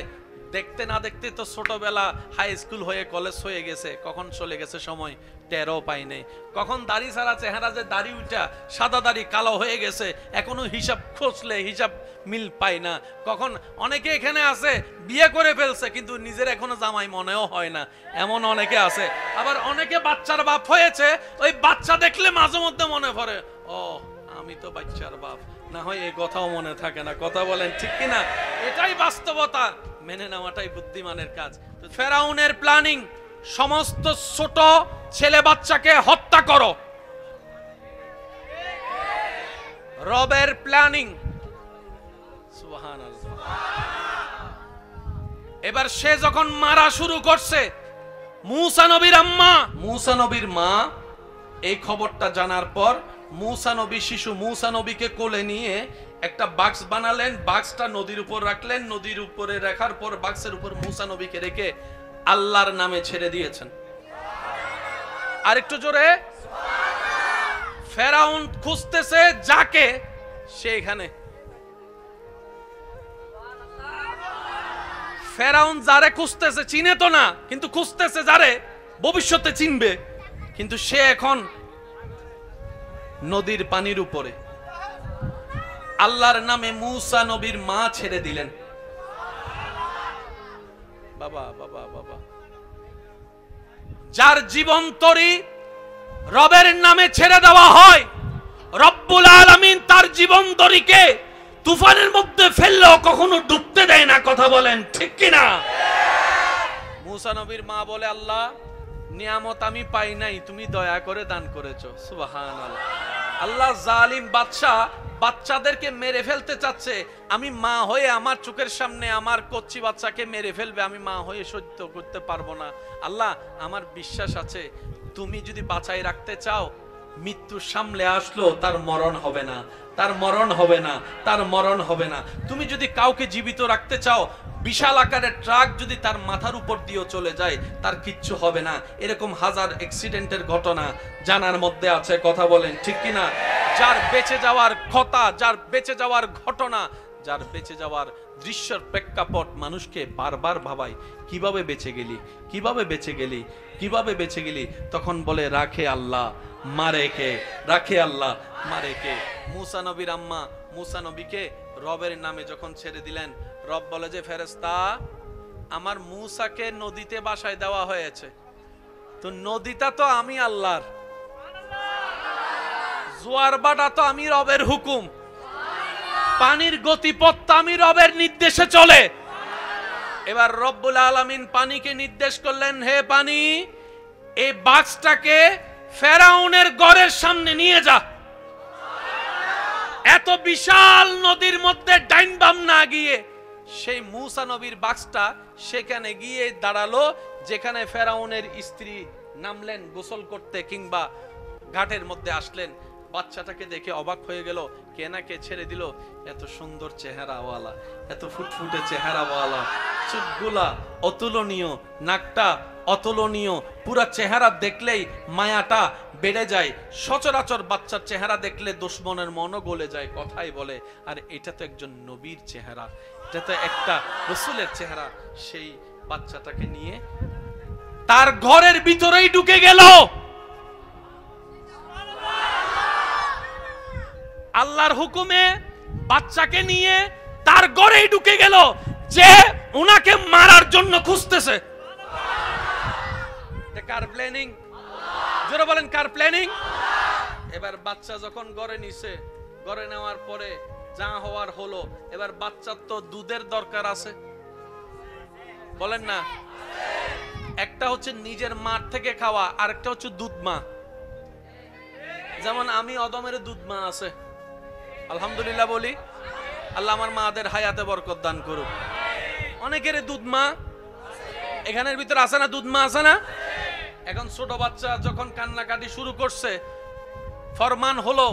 দেখতে না দেখতে তো ছোটবেলা হাই স্কুল হয়ে কলেজ হয়ে গেছে, কখন চলে গেছে সময় টেরও পাই নাই। কখন দাড়ি ছাড়া চেহারা যে দাড়ি উঠা সাদা দাড়ি কালো হয়ে গেছে, এখনো হিসাব খুঁজলে হিসাব মিল পাই না। কখন অনেকে এখানে আছে বিয়ে করে ফেলছে কিন্তু নিজের এখনো জামাই মনেও হয় না, এমন অনেকে আছে। আবার অনেকে বাচ্চার বাপ হয়েছে, ওই বাচ্চা দেখলে মাঝে মধ্যে মনে পড়ে, ও আমি তো বাচ্চার বাপ, না হয় এই কথাও মনে থাকে না। কথা বলেন ঠিক কিনা? এটাই বাস্তবতা, মেনে নেওয়াটাই বুদ্ধিমানের কাজ। ফেরাউনের প্ল্যানিং, সমস্ত ছোট ছেলে বাচ্চাকে হত্যা করো। রবের প্ল্যানিং, সুবহানাল্লাহ। এবার সে যখন মারা শুরু করছে, মূসা নবীর আম্মা, মূসা নবীর মা এই খবরটা জানার পর মূসা নবী শিশু মূসা নবীকে কোলে নিয়ে একটা বাক্স বানালেন, বাক্সটা নদীর উপর রাখলেন, নদীর উপরে রাখার পর বাক্সের উপর মূসা নবীকে রেখে আল্লাহর নামে ছেড়ে দিয়েছেন। আরেকটু জোরে। ফেরাউন খুঁজতেছে যাকে, সেখানে ফেরাউন যারে খুঁজতেছে চিনে তো না, কিন্তু খুঁজতেছে যারে ভবিষ্যতে চিনবে, কিন্তু সে এখন নদীর পানির উপরে। আল্লাহর নামে মূসা নবীর মা ছেড়ে দিলেন। বাবা বাবা বাবা, যার জীবন তরি রবের নামে ছেড়ে দেওয়া হয়, রব্বুল আলামিন তার জীবন তরিকে তুফানের মধ্যে ফেললেও কখনো ডুবতে দেয় না। কথা বলেন ঠিক কিনা? মূসা নবীর মা বলে, আল্লাহ নিয়ামত আমি পাই নাই, তুমি দয়া করে দান করেছো। সুবহানাল্লাহ। আল্লাহ জালিম বাদশা বাচ্চাদেরকে মেরে ফেলতে চাচ্ছে, আমি মা হয়ে আমার চোখের সামনে আমার কচ্চি বাচ্চাকে মেরে ফেলবে, আমি মা হয়ে সহ্য করতে পারবো না। আল্লাহ আমার বিশ্বাস আছে, তুমি যদি বাঁচাই রাখতে চাও, মৃত্যু সামলে আসলো তার মরণ হবে না, তার মরণ হবে না, তার মরণ হবে না। তুমি যদি কাউকে জীবিত রাখতে চাও, বিশাল আকারের ট্রাক যদি তার মাথার উপর দিয়ে চলে যায় তার কিচ্ছু হবে না। এরকম হাজার অ্যাক্সিডেন্টের ঘটনা জানার মধ্যে আছে। কথা বলেন ঠিক কিনা? যার বেঁচে যাওয়ার কথা, যার বেঁচে যাওয়ার ঘটনা, যার বেঁচে যাওয়ার দৃশ্যের প্রেক্ষাপট মানুষকে বারবার ভাবায়, কিভাবে বেঁচে গেলি, কিভাবে বেঁচে গেলি, কিভাবে বেঁচে গেলি। তখন বলে, রাখে আল্লাহ মারে কে, রাখে আল্লাহ মারে কে। মূসা নবীর আম্মা মূসা নবীকে রবের নামে যখন ছেড়ে দিলেন, রব বলে যে, ফেরেশতা আমার মূসাকে নদীতে বাসায় দেওয়া হয়েছে, তো নদীটা তো আমি আল্লাহর, জোয়ার বাটা তো আমি রবের হুকুম, পানির গতিপথ আমি রবের নির্দেশে চলে। এবার রব্বুল আলামিন পানিকে নির্দেশ করলেন, হে পানি এই বাক্সটাকে ফেরাউনের ঘরের সামনে নিয়ে যা। এত বিশাল নদীর মধ্যে ডাইন বাম না গিয়ে সেই মূসা নবীর বাক্সটা সেখানে গিয়ে দাঁড়ালো, যেখানে ফেরাউনের স্ত্রী নামলেন গোসল করতে কিংবা ঘাটের মধ্যে আসলেন। বাচ্চাটাকে দেখে অবাক হয়ে গেল, কে না কে ছেড়ে দিল, এত সুন্দর চেহারাওয়ালা, এত ফুটফুটে চেহারাওয়ালা, চোখগুলা অতুলনীয়, নাকটা অতুলনীয়, পুরা চেহারা দেখলেই মায়াটা বেড়ে যায়। সচরাচর বাচ্চার চেহারা দেখলে দুশমনের মনও গলে যায়, কথাই বলে। আর এটা তো একজন নবীর চেহারা, এটা তো একটা রাসূলের চেহারা। সেই বাচ্চাটাকে নিয়ে তার ঘরের ভিতরেই ঢুকে গেল। আল্লাহর হুকুমে বাচ্চাকে নিয়ে তার ঘরেই ঢুকে গেল, যে উনাকে মারার জন্য খুঁজতেছে। কার প্ল্যানিং? জোরে বলেন, কার প্ল্যানিং? এবার বাচ্চা যখন ঘরে নিছে, ঘরে নেওয়ার পরে যা হওয়ার হলো। এবার বাচ্চার তো দুধের দরকার আছে, বলেন না? একটা হচ্ছে নিজের মার থেকে খাওয়া, আর একটা হচ্ছে দুধ মা। যেমন আমি অদমের দুধ মা আছে, আলহামদুলিল্লাহ বলি। আল্লাহ আমার মাদের হায়াতে বরকত দান করুক। অনেকের দুধ মা এখানের ভিতরে আছে না, দুধ মা আছে না? এখন ছোট বাচ্চা যখন কান্নাকাটি শুরু করছে, ফরমান হলো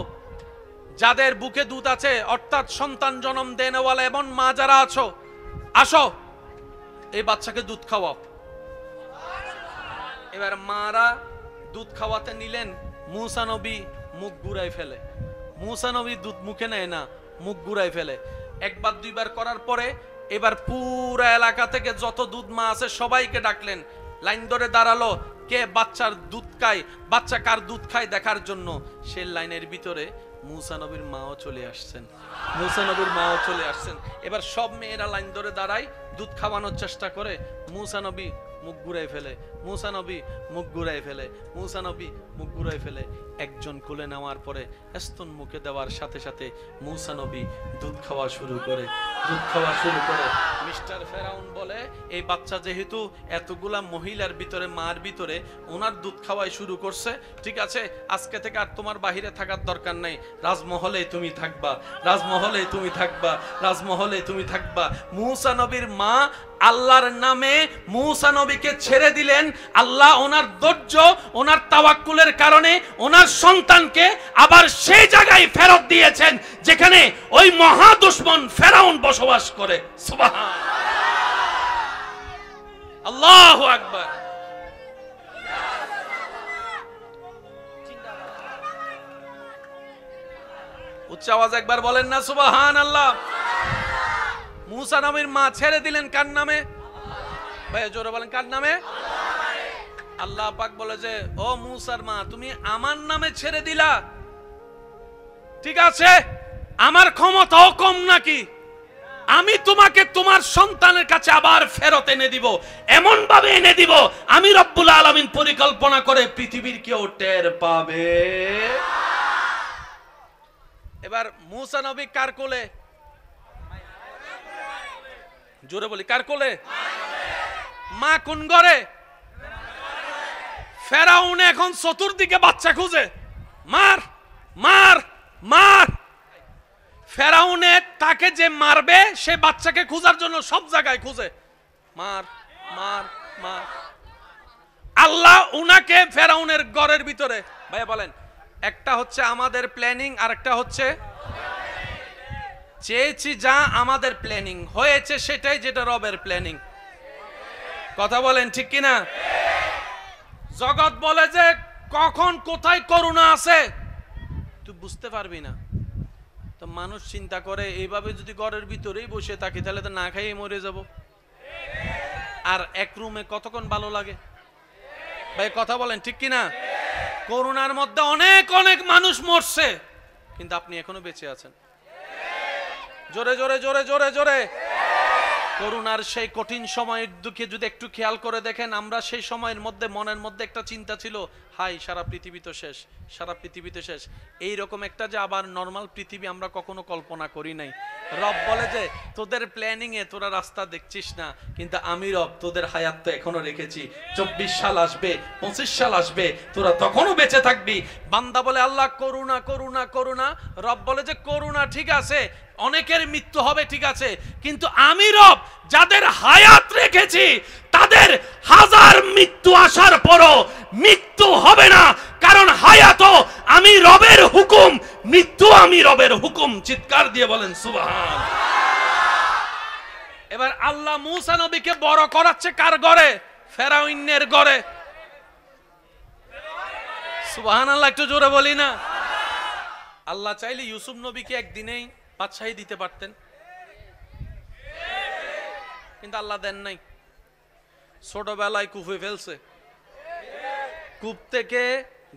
যাদের বুকে দুধ আছে, অর্থাৎ সন্তান জন্ম দেনেওয়ালা এমন মা যারা আছো, আসো এই বাচ্চাকে দুধ খাওয়াও। এবার মারা দুধ খাওয়াতে নিলেন, মূসা নবী মুখ ঘুরাই ফেলে। মূসা নবী দুধ মুখে নেয় না, মুখ ঘুরাই ফেলে। একবার দুইবার করার পরে এবার পুরা এলাকা থেকে যত দুধ মা আছে সবাইকে ডাকলেন, লাইন ধরে দাঁড়ালো, কে বাচ্চার দুধ খায়, বাচ্চা কার দুধ খায় দেখার জন্য। সে লাইনের ভিতরে মূসা নবীর মাও চলে আসছেন, মূসা নবীর মাও চলে আসছেন। এবার সব মেয়েরা লাইন ধরে দাঁড়ায়, দুধ খাওয়ানোর চেষ্টা করে। মূসা নবী মুখ ঘুরাই ফেলে, মূসা নবী মুখ ঘুরাই ফেলে, মূসা নবী মুখ ঘুরাই ফেলে। একজন কোলে নেওয়ার পরে স্তন মুখে দেওয়ার সাথে সাথে মূসা নবী দুধ খাওয়া শুরু করে, দুধ খাওয়া শুরু করে। মিস্টার ফেরাউন বলে, এই বাচ্চা যেহেতু এতগুলা মহিলার ভিতরে, মার ভিতরে ওনার দুধ খাওয়াই শুরু করছে, ঠিক আছে, আজকে থেকে আর তোমার বাহিরে থাকার দরকার নাই, রাজমহলে তুমি থাকবা, রাজমহলে তুমি থাকবা, রাজমহলে তুমি থাকবা। মূসা নবীর মা আল্লাহর নামে মূসা নবীকে ছেড়ে দিলেন। আল্লাহ ওনার ধৈর্য, ওনার তাওয়াক্কুলের কারণে ওনার সন্তানকে আবার সেই জায়গায় ফেরত দিয়েছেন যেখানে ওই মহা দুশমন ফেরাউন বসবাস করে। সুবহান আল্লাহু আকবার। উচ্চ আওয়াজ একবার বলেন না সুবহানাল্লাহ। মূসা নবীর মা ছেড়ে দিলেন কার নামে? ভাই জোরে বলেন, কার নামে? আল্লাহ পাক বলে যে, ও মূসার মা, তুমি আমার নামে ছেড়ে দিলা, ঠিক আছে, আমার ক্ষমতাও কম নাকি? আমি তোমাকে তোমার সন্তানের কাছে আবার ফেরত এনে দিব, এমন ভাবে এনে দিব আমি রব্বুল আলামিন পরিকল্পনা করে পৃথিবীর কেউ টের পাবে। এবার মূসা নবী কার কোলে? জোরে বলি, কার কোলে? মা কোন ঘরে? ফেরাউন এখন চতুর্দিকে বাচ্চা খুঁজে, মার মার মার। ফেরাউনে তাকে যে মারবে সে বাচ্চাকে খোঁজার জন্য সব জায়গায় খুঁজে, মার মার মার। আল্লাহ উনাকে ফেরাউনের ঘরের ভিতরে, ভাইয়া বলেন, একটা হচ্ছে আমাদের প্ল্যানিং, আর একটা হচ্ছে চেয়েছি যা আমাদের প্ল্যানিং, হয়েছে সেটাই যেটা রবের প্ল্যানিং। কথা বলেন ঠিক কিনা? জগৎ বলে যে কখন কোথায় করুণা আছে তুই বুঝতে পারবি না। তো মানুষ চিন্তা করে এইভাবে যদি ঘরের ভিতরেই বসে থাকি তাহলে তো না খাইয়ে মরে যাব। আর এক রুমে কতক্ষণ ভালো লাগে? ভাই কথা বলেন ঠিক কিনা? করোনার মধ্যে অনেক অনেক মানুষ মরছে, কিন্তু আপনি এখনো বেঁচে আছেন। জোরে জোরে জোরে জোরে জোরে। করোনার সেই কঠিন সময়ের দিকে যদি একটু খেয়াল করে দেখেন, আমরা সেই সময়ের মধ্যে মনের মধ্যে একটা চিন্তা ছিল, হাই সারা পৃথিবী তো শেষ, সারা পৃথিবীতে শেষ। এইরকম একটা যে আবার নর্মাল পৃথিবী আমরা কখনো কল্পনা করি নাই। রব বলে যে তোদের প্ল্যানিং এ তোরা রাস্তা দেখছিস না, কিন্তু আমি রব তোদের হায়াত তো এখনো রেখেছি। 24 সাল আসবে, 25 সাল আসবে, তোরা তখনও বেঁচে থাকবি। বান্দা বলে আল্লাহ করুণা করুণা করুণা। রব বলে যে করুণা ঠিক আছে, অনেকের মৃত্যু হবে ঠিক আছে, কিন্তু আমি রব যাদের হায়াত রেখেছি তাদের হাজার মৃত্যু আসার পরও মৃত্যু হবে না, কারণ হায়াত আমি রবের হুকুম, মৃত্যু আমি রবের হুকুম। চিৎকার দিয়ে বলেন সুবহান। এবার আল্লাহ মূসা নবীকে বড় করাচ্ছে কার ঘরে? ফেরাউনের ঘরে। সুবহানাল্লাহ, একটু জোরে বলি না? আল্লাহ চাইলে ইউসুফ নবীকে একদিনেই বাদশাহী দিতে পারতেন, কিন্তু আল্লাহ দেন নাই। ছোটবেলায় কূপে ফেলছে, কূপ থেকে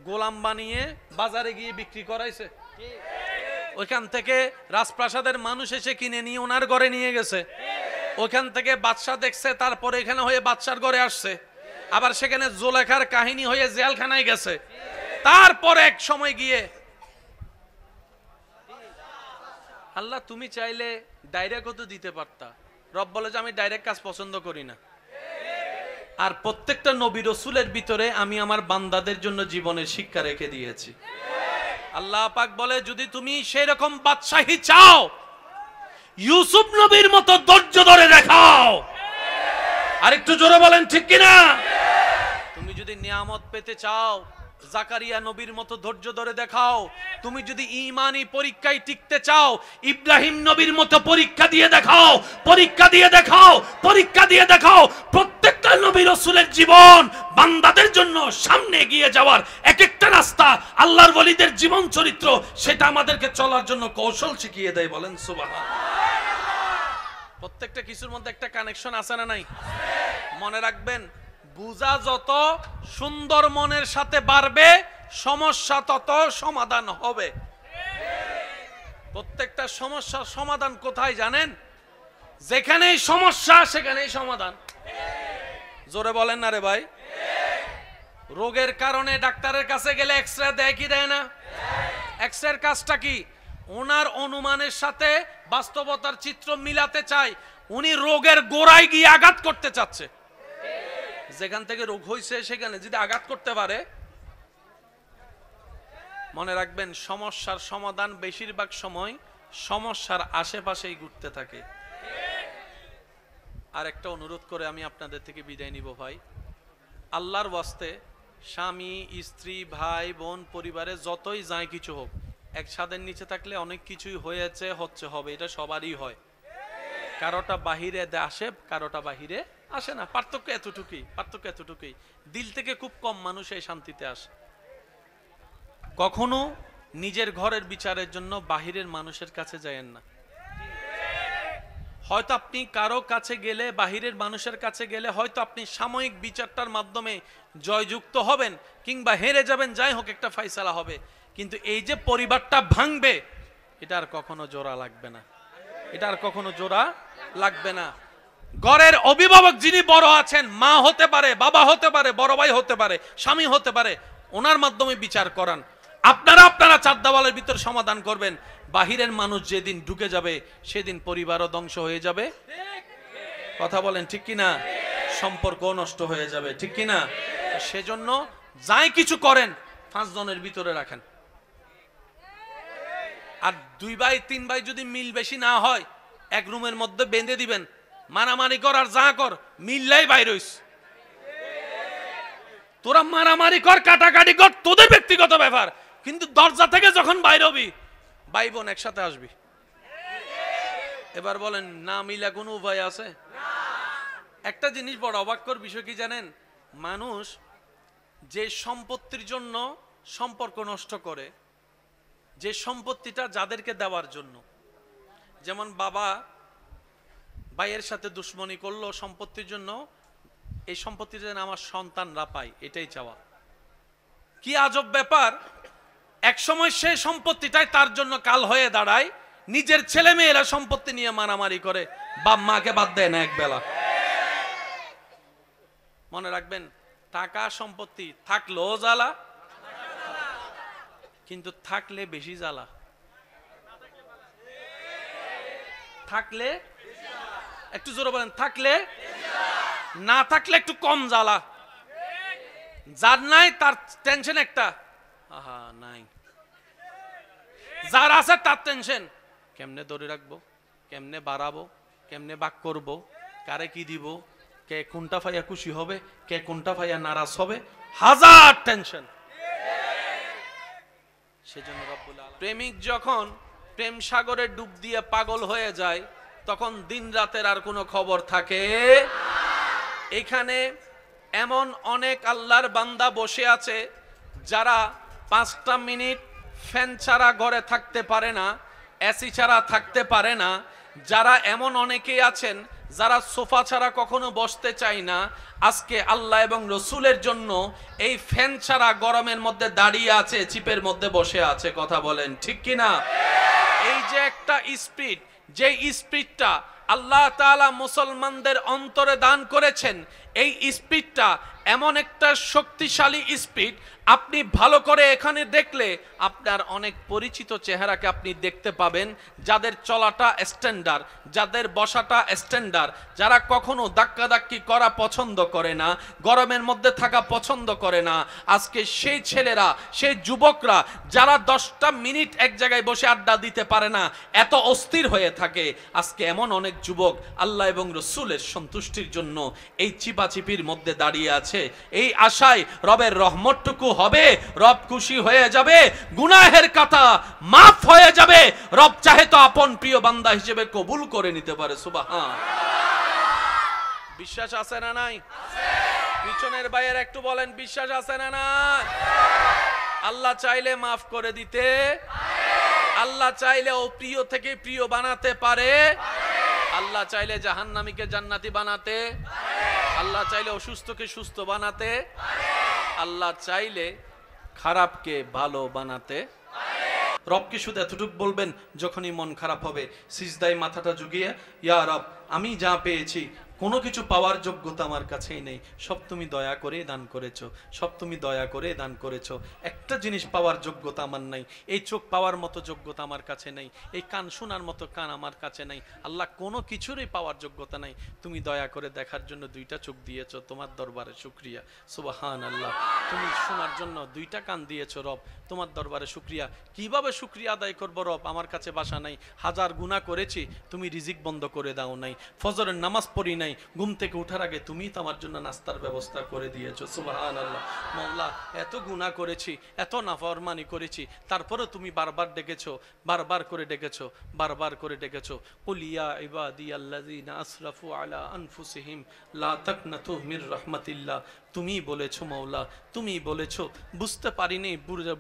গোলাম বানিয়ে বাজারে গিয়ে বিক্রি করাইছে, ওইখান থেকে রাজপ্রাসাদের মানুষ এসে কিনে নিয়ে ওনার ঘরে নিয়ে গেছে, ওইখান থেকে বাদশা দেখছে, তারপরে এখানে হয়ে বাদশার ঘরে আসছে, আবার সেখানে জোলেখার কাহিনী হয়ে জেলখানায় গেছে, তারপরে এক সময় গিয়ে আল্লাহ তুমি চাইলে ডাইরেক্টও তো দিতে পারতা। রব বলে যে আমি ডাইরেক্ট কাজ পছন্দ করি না, আর প্রত্যেকটা নবী রসুলের ভিতরে আমি আমার বান্দাদের জন্য জীবনের শিক্ষা রেখে দিয়েছি। আল্লাহ পাক বলে যদি তুমি সেই রকম বাদশাহী চাও, ইউসুফ নবীর মতো ধৈর্য ধরে দেখাও। আর একটু জোরে বলেন ঠিক কিনা? তুমি যদি নিয়ামত পেতে চাও, জাকারিয়া নবীর মতো ধৈর্য ধরে দেখাও। তুমি যদি ঈমানি পরীক্ষায় টিকতে চাও, ইব্রাহিম নবীর মতো পরীক্ষা দিয়ে দেখাও, পরীক্ষা দিয়ে দেখাও, পরীক্ষা দিয়ে দেখাও। প্রত্যেকটা নবী রাসূলের জীবন বান্দাদের জন্য সামনে এগিয়ে যাওয়ার এক একটা রাস্তা, আল্লাহর ওলিদের জীবন চরিত্র, সেটা আমাদেরকে চলার জন্য কৌশল শিখিয়ে দেয়। বলেন সুবহানাল্লাহ। প্রত্যেকটা কিছুর মধ্যে একটা কানেকশন আছে না নাই? মনে রাখবেন, বুঝা যত সুন্দর মনের সাথে বাড়বে, সমস্যা তত সমাধান হবে। প্রত্যেকটা সমস্যার সমাধান কোথায় জানেন? যেখানেই সমস্যা সেখানেই সমাধান। জোরে বলেন না রে ভাই? রোগের কারণে ডাক্তারের কাছে গেলে এক্সরে দেয় কি দেয় না? এক্সরের কাজটা কি? ওনার অনুমানের সাথে বাস্তবতার চিত্র মিলাতে চায়। উনি রোগের গোড়ায় গিয়ে আঘাত করতে চাচ্ছে। যেখান থেকে রোগ হয়েছে সেখানে যদি আঘাত করতে পারে, মনে রাখবেন সমস্যার সমাধান বেশিরভাগ সময় সমস্যার আশেপাশেই ঘুরতে থাকে। আর একটা অনুরোধ করে আমি আপনাদের থেকে বিদায় নিব ভাই, আল্লাহর ওয়াস্তে স্বামী স্ত্রী ভাই বোন পরিবারে যতই যায় কিছু হোক, এক ছাদের নিচে থাকলে অনেক কিছুই হয়েছে হচ্ছে হবে, এটা সবারই হয়। কারোটা বাহিরে আসে, কারোটা বাহিরে আসে না। পার্থক্য এতটুকুই, পার্থক্য এতটুকুই। দিল থেকে খুব কম মানুষ এই শান্তিতে আসে। কখনো নিজের ঘরের বিচারের জন্য বাহিরের মানুষের কাছে যায়েন না। হয়তো আপনি কারো কাছে গেলে, বাহিরের মানুষের কাছে গেলে হয়তো আপনি সাময়িক বিচারটার মাধ্যমে জয়যুক্ত হবেন কিংবা হেরে যাবেন, যাই হোক একটা ফয়সালা হবে, কিন্তু এই যে পরিবারটা ভাঙবে, এটা আর কখনো জোড়া লাগবে না, এটা আর কখনো জোড়া লাগবে না। ঘরের অভিভাবক যিনি বড় আছেন, মা হতে পারে, বাবা হতে পারে, বড় ভাই হতে পারে, স্বামী হতে পারে, ওনার মাধ্যমে বিচার করান। আপনারা আপনারা চার দেওয়ালের ভিতর সমাধান করবেন। বাহিরের মানুষ যেদিন ঢুকে যাবে সেদিন পরিবারও ধ্বংস হয়ে যাবে। কথা বলেন ঠিক কিনা? সম্পর্ক নষ্ট হয়ে যাবে, ঠিক কিনা? সেজন্য যাই কিছু করেন 5 জনের ভিতরে রাখেন। আর 2 ভাই 3 ভাই যদি মিল বেশি না হয়, এক রুমের মধ্যে বেঁধে দিবেন, মারামারি কর আর যা কর মিললাই বাইর হইস। তোরা মারামারি কর, কাটাকাটি কর, তোদের ব্যক্তিগত ব্যাপার, কিন্তু দরজা থেকে যখন বাইর হবি, ভাই বোন একসাথে আসবি। এবার বলেন না মিলা কোনো উপায় আছে? একটা জিনিস বড় অবাক্যর বিষয় কি জানেন? মানুষ যে সম্পত্তির জন্য সম্পর্ক নষ্ট করে, যে সম্পত্তিটা যাদেরকে দেওয়ার জন্য, যেমন বাবা ভাইয়ের সাথে দুশ্মনী করলো সম্পত্তির জন্য, এই সম্পত্তিটা যেন আমার সন্তানরা পায়, এটাই চাওয়া। কি আজব ব্যাপার! এক সময় সে সম্পত্তিটাই তার জন্য কাল হয়ে দাঁড়ায়। নিজের ছেলে মেয়েরা সম্পত্তি নিয়ে মারামারি করে, বাপ মাকে বাদ দেয় না একবেলা। মনে রাখবেন, টাকা সম্পত্তি থাকলেও জ্বালা, কিন্তু থাকলে বেশি জ্বালা, থাকলে একটু জোরে বলেন, থাকলে না থাকলে একটু কম জ্বালা। যার নাই তার টেনশন একটা, আহা নাই। যার আছে তার টেনশন, কেমনে ধরে রাখবো, কেমনে বাড়াবো, কেমনে বাক করব, কারে কি দিব, কে কোনটা পাইয়া খুশি হবে, কে কোনটা পাইয়া নারাজ হবে, হাজার টেনশন। সেজন্য রব্বুল আলামিন, প্রেমিক যখন প্রেম সাগরে ডুব দিয়ে পাগল হয়ে যায় তখন দিন রাতের আর কোনো খবর থাকে। এখানে এমন অনেক আল্লাহর বান্দা বসে আছে যারা 5টা মিনিট ফ্যান ছাড়া ঘরে থাকতে পারে না, এসি ছাড়া থাকতে পারে না। যারা এমন অনেকেই আছেন যারা সোফা ছাড়া কখনো বসতে চায় না, আজকে আল্লাহ এবং রসুলের জন্য এই ফ্যান ছাড়া গরমের মধ্যে দাঁড়িয়ে আছে, চিপের মধ্যে বসে আছে। কথা বলেন ঠিক কিনা? এই যে একটা স্পিড, যে স্পিডটা আল্লাহ তাআলা মুসলমানদের অন্তরে দান করেছেন, এই স্পিডটা এমন একটা শক্তিশালী স্পিড, আপনি ভালো করে এখানে দেখলে আপনার অনেক পরিচিত চেহারাকে আপনি দেখতে পাবেন, যাদের চলাটা স্ট্যান্ডার্ড, যাদের বসাটা স্ট্যান্ডার্ড, যারা কখনো ধাক্কাধাক্কি করা পছন্দ করে না, গরমের মধ্যে থাকা পছন্দ করে না। আজকে সেই ছেলেরা, সেই যুবকরা যারা 10টা মিনিট এক জায়গায় বসে আড্ডা দিতে পারে না, এত অস্থির হয়ে থাকে, আজকে এমন অনেক যুবক আল্লাহ এবং রসুলের সন্তুষ্টির জন্য এই চিপাচিপির মধ্যে দাঁড়িয়ে আছে, এই আশায় রবের রহমতটুকু হবে, রব খুশি হয়ে যাবে, গুনাহের কথা মাফ হয়ে যাবে, রব চাহে তো আপন প্রিয় বান্দা হিসেবে কবুল করে নিতে পারে। সুবহান। বিশ্বাস আছে না নাই? পিছনের ভাইয়ের একটু বলেন, বিশ্বাস আছে না নাই? আল্লাহ চাইলে মাফ করে দিতে, আল্লাহ চাইলে ও প্রিয় থেকে প্রিয় বানাতে পারে, আল্লাহ চাইলে জাহান্নামীকে জান্নাতি বানাতে, আল্লাহ চাইলে অসুস্থকে সুস্থ বানাতে, আল্লাহ চাইলে খারাপকে ভালো বানাতে। রবকে শুধু এতটুকু বলবেন যখনই মন খারাপ হবে, সিজদায় মাথাটা ঝুঁকিয়ে, ইয়া রব আমি যা পেয়েছি কোনো কিছু পাওয়ার যোগ্যতা আমার কাছেই নেই, সব তুমি দয়া করে দান করেছো, সব তুমি দয়া করে দান করেছো। একটা জিনিস পাওয়ার যোগ্যতা আমার নাই, এই চোখ পাওয়ার মতো যোগ্যতা আমার কাছে নেই, এই কান শোনার মতো কান আমার কাছে নাই। আল্লাহ কোনো কিছুরই পাওয়ার যোগ্যতা নাই, তুমি দয়া করে দেখার জন্য 2টা চোখ দিয়েছো, তোমার দরবারে শুকরিয়া। সুবহান আল্লাহ। তুমি শোনার জন্য 2টা কান দিয়েছো রব, তোমার দরবারে শুকরিয়া। কিভাবে শুকরিয়া আদায় করবো রব? আমার কাছে ভাষা নাই, হাজার গুনাহ করেছি, তুমি রিজিক বন্ধ করে দাও নাই, ফজরের নামাজ পড়ি নাই, ঘুম থেকে ওঠার আগে তুমি তো আমার জন্য নাস্তার ব্যবস্থা করে দিয়েছো। সুবহানাল্লাহ। মাওলা এত গুনাহ করেছি, এত নাফরমানি করেছি, তারপরে তুমি বারবার ডেকেছো, বারবার করে ডেকেছো, বারবার করে ডেকেছো। কুল ইয়া ইবাদিয়াল্লাযিনা আসরাফু আলা আনফুসিহিম লা তাকনাতু মির রাহমাতিল্লাহ। তুমি বলেছো মাওলা, তুমি বলেছো, বুঝতে পারিনি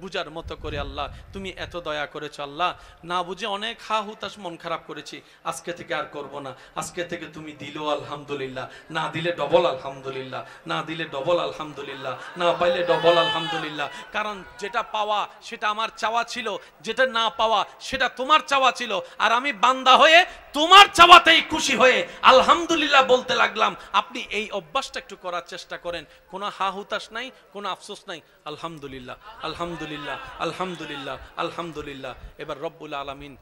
বুঝার মতো করে আল্লাহ তুমি এত দয়া করেছো। আল্লাহ না বুঝে অনেক হা হুতাশ মন খারাপ করেছি, আজকে থেকে আর করব না। আজকে থেকে তুমি দিলো আলহামদুলিল্লাহ, না দিলে ডবল আলহামদুলিল্লাহ, না দিলে ডবল আলহামদুলিল্লাহ, না পাইলে ডবল আলহামদুলিল্লাহ। কারণ যেটা পাওয়া সেটা আমার চাওয়া ছিল, যেটা না পাওয়া সেটা তোমার চাওয়া ছিল, আর আমি বান্দা হয়ে তোমার চাওয়াতেই খুশি হয়ে আলহামদুলিল্লাহ বলতে লাগলাম। আপনি এই অভ্যাসটা একটু করার চেষ্টা করেন, কোনো হা হুতাশ নাই, কোনো আফসোস নাই। আলহামদুলিল্লাহ, আলহামদুলিল্লাহ, আলহামদুলিল্লাহ, আলহামদুলিল্লাহ। এবার রব্বুল আলামিন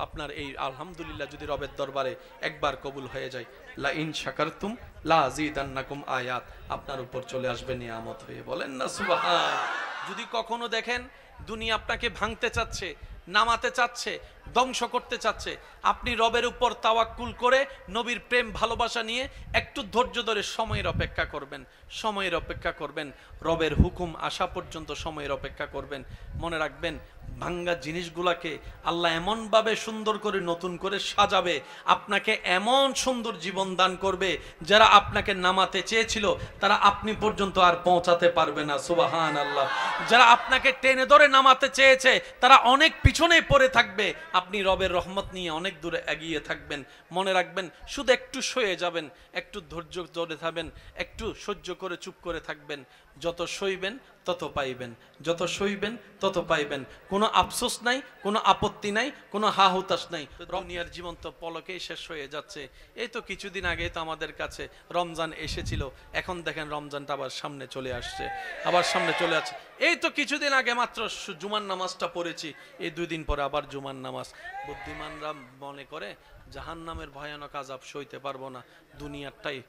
আপনার এই আলহামদুলিল্লাহ যদি রবের দরবারে একবার কবুল হয়ে যায়, লা ইন শাকারতুম লা আযীদান্নাকুম আয়াত আপনার উপর চলে আসবে নিয়ামত হয়ে। বলেন না সুবহান। যদি কখনো দেখেন দুনিয়া আপনাকে ভাঙতে চাচ্ছে, নামাতে চাচ্ছে, ধ্বংস করতে চাচ্ছে, আপনি রবের উপর তাওয়াক্কুল করে নবীর প্রেম ভালোবাসা নিয়ে একটু ধৈর্য ধরে সময়ের অপেক্ষা করবেন, সময়ের অপেক্ষা করবেন, রবের হুকুম আসা পর্যন্ত সময়ের অপেক্ষা করবেন। মনে রাখবেন ভাঙ্গা জিনিসগুলাকে আল্লাহ এমনভাবে সুন্দর করে নতুন করে সাজাবে, আপনাকে এমন সুন্দর জীবন দান করবে, যারা আপনাকে নামাতে চেয়েছিল তারা আপনি পর্যন্ত আর পৌঁছাতে পারবে না। সুবহান আল্লাহ। যারা আপনাকে টেনে ধরে নামাতে চেয়েছে তারা অনেক পিছনে পড়ে থাকবে, আপনি রবের রহমত নিয়ে অনেক দূরে এগিয়ে থাকবেন। মনে রাখবেন শুধু একটু সয়ে যাবেন, একটু ধৈর্য ধরে থাকবেন, একটু সহ্য করে চুপ করে থাকবেন। যত সইবেন তত পাইবেন, যত সইবেন তত পাইবেন। কোনো আফসোস নাই, কোনো আপত্তি নাই, কোনো হা হুতাশ নাই। দুনিয়ার জীবন তো পলকেই শেষ হয়ে যাচ্ছে। এই তো কিছুদিন আগে তো আমাদের কাছে রমজান এসেছিল, এখন দেখেন রমজানটা আবার সামনে চলে আসছে, আবার সামনে চলে আসছে। এই তো কিছুদিন আগে মাত্র জুমার নামাজটা পড়েছি, এই 2 দিন পরে আবার জুমার নামাজ। বুদ্ধিমানরা মনে করে জাহান্নামের ভয়ানক আযাব সইতে পারবো না, দুনিয়ারটাই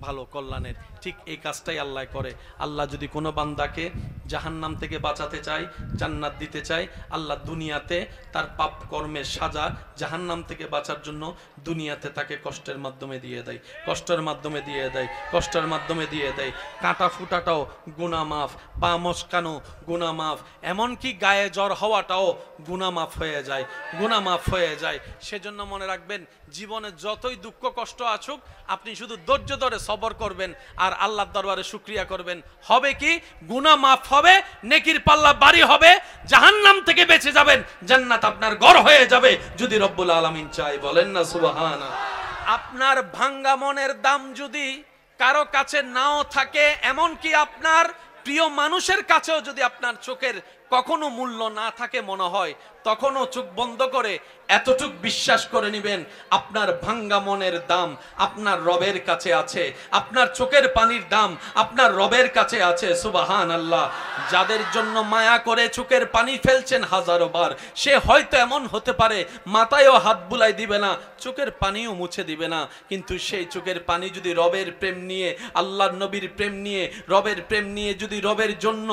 ভালো কল্যাণের। ঠিক এই কাজটাই আল্লাহ করে। আল্লাহ যদি কোনো বান্দাকে জাহান্নাম থেকে বাঁচাতে চায়, জান্নাত দিতে চায়, আল্লাহ দুনিয়াতে তার পাপ কর্মের সাজা জাহান্নাম থেকে বাঁচার জন্য দুনিয়াতে তাকে কষ্টের মাধ্যমে দিয়ে দেয়, কষ্টের মাধ্যমে দিয়ে দেয়, কষ্টের মাধ্যমে দিয়ে দেয়। কাঁটা ফুটাটাও গুনাহ মাফ, পা মচকানো গুনাহ মাফ, এমনকি গায়ে জ্বর হওয়াটাও গুনাহ মাফ হয়ে যায়, গুনাহ মাফ হয়ে যায়। সেজন্য মনে রাখবেন, জীবনে যতই দুঃখ কষ্ট আসুক, আপনি শুধু ধৈর্য ধরে সবর করবেন আর আল্লাহর দরবারে শুকরিয়া করবেন। হবে কি, গুনাহ মাফ হবে, নেকির পাল্লা বাড়ি হবে, জাহান্নাম থেকে বেঁচে যাবেন, জান্নাত আপনার ঘর হয়ে যাবে যদি রব্বুল আলামিন চায়। বলেন না সুবহানাল্লাহ। আপনার ভাঙ্গা মনের দাম যদি কারো কাছে নাও থাকে, এমনকি আপনার প্রিয় মানুষের কাছেও যদি আপনার চোখের কখনো মূল্য না থাকে মনে হয়, তখনও চোখ বন্ধ করে এতটুক বিশ্বাস করে নেবেন, আপনার ভাঙ্গা মনের দাম আপনার রবের কাছে আছে, আপনার চোখের পানির দাম আপনার রবের কাছে আছে। সুবহানাল্লাহ। যাদের জন্য মায়া করে চোখের পানি ফেলছেন হাজারো বার, সে হয়তো এমন হতে পারে মাথায়ও হাত বুলাই দিবে না, চোখের পানিও মুছে দিবে না, কিন্তু সেই চোখের পানি যদি রবের প্রেম নিয়ে, আল্লাহর নবীর প্রেম নিয়ে, রবের প্রেম নিয়ে যদি রবের জন্য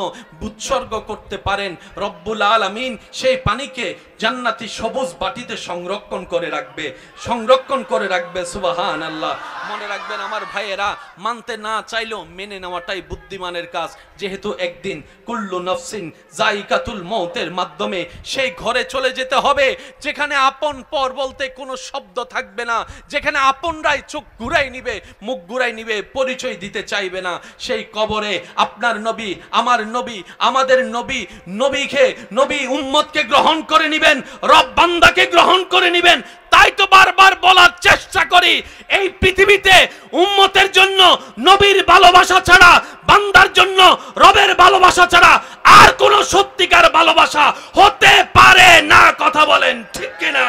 উৎসর্গ করতে পারেন, রব্বুল আলামিন সেই পানিকে জান্নাতি সবুজ বাটিতে সংরক্ষণ করে রাখবে, সংরক্ষণ করে রাখবে। সুবহানাল্লাহ। মনে রাখবেন আমার ভাইয়েরা, মানতে না চাইলেও মেনে নেওয়াটাই বুদ্ধিমানের কাজ। যেহেতু একদিন কুল্লু নফসিন যায়িকাতুল মউতের মাধ্যমে সেই ঘরে চলে যেতে হবে যেখানে আপন পর বলতে কোনো শব্দ থাকবে না, যেখানে আপনরাই চোখ ঘুরাই নিবে, মুখ ঘুরাই নিবে, পরিচয় দিতে চাইবে না। সেই কবরে আপনার নবী, আমার নবী, আমাদের নবী, নবীকে, নবী উম্মতকে গ্রহণ করে নিবেন, রব বান্দাকে গ্রহণ করে নিবেন। তাই তো বারবার বলার চেষ্টা করি, এই পৃথিবীতে উম্মতের জন্য নবীর ভালোবাসা ছাড়া, বান্দার জন্য রবের ভালোবাসা ছাড়া আর কোন সত্যিকার ভালোবাসা হতে পারে না। কথা বলেন ঠিক কিনা?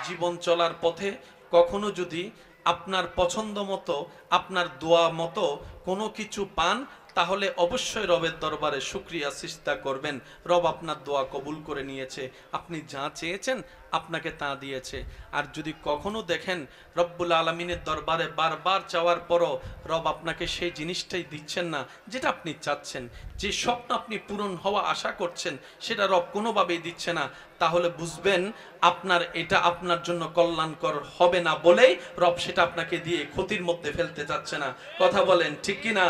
জীবন চলার পথে কখনো যদি আপনার পছন্দ মতো, আপনার দোয়া মতো কোনো কিছু পান, তাহলে অবশ্যই রবের দরবারে শুকরিয়া সিজদা করবেন। রব আপনার দোয়া কবুল করে নিয়েছে, আপনি যা চেয়েছেন আপনাকে তা দিয়েছে। আর যদি কখনো দেখেন রব্বুল আলামিনের দরবারে বারবার চাওয়ার পরও রব আপনাকে সেই জিনিসটাই দিচ্ছেন না যেটা আপনি চাচ্ছেন, যে স্বপ্ন আপনি পূরণ হওয়া আশা করছেন সেটা রব কোনোভাবেই দিচ্ছে না, তাহলে বুঝবেন আপনার এটা আপনার জন্য কল্যাণকর হবে না বলেই রব সেটা আপনাকে দিয়ে ক্ষতির মধ্যে ফেলতে চাচ্ছে না। কথা বলেন ঠিক কিনা?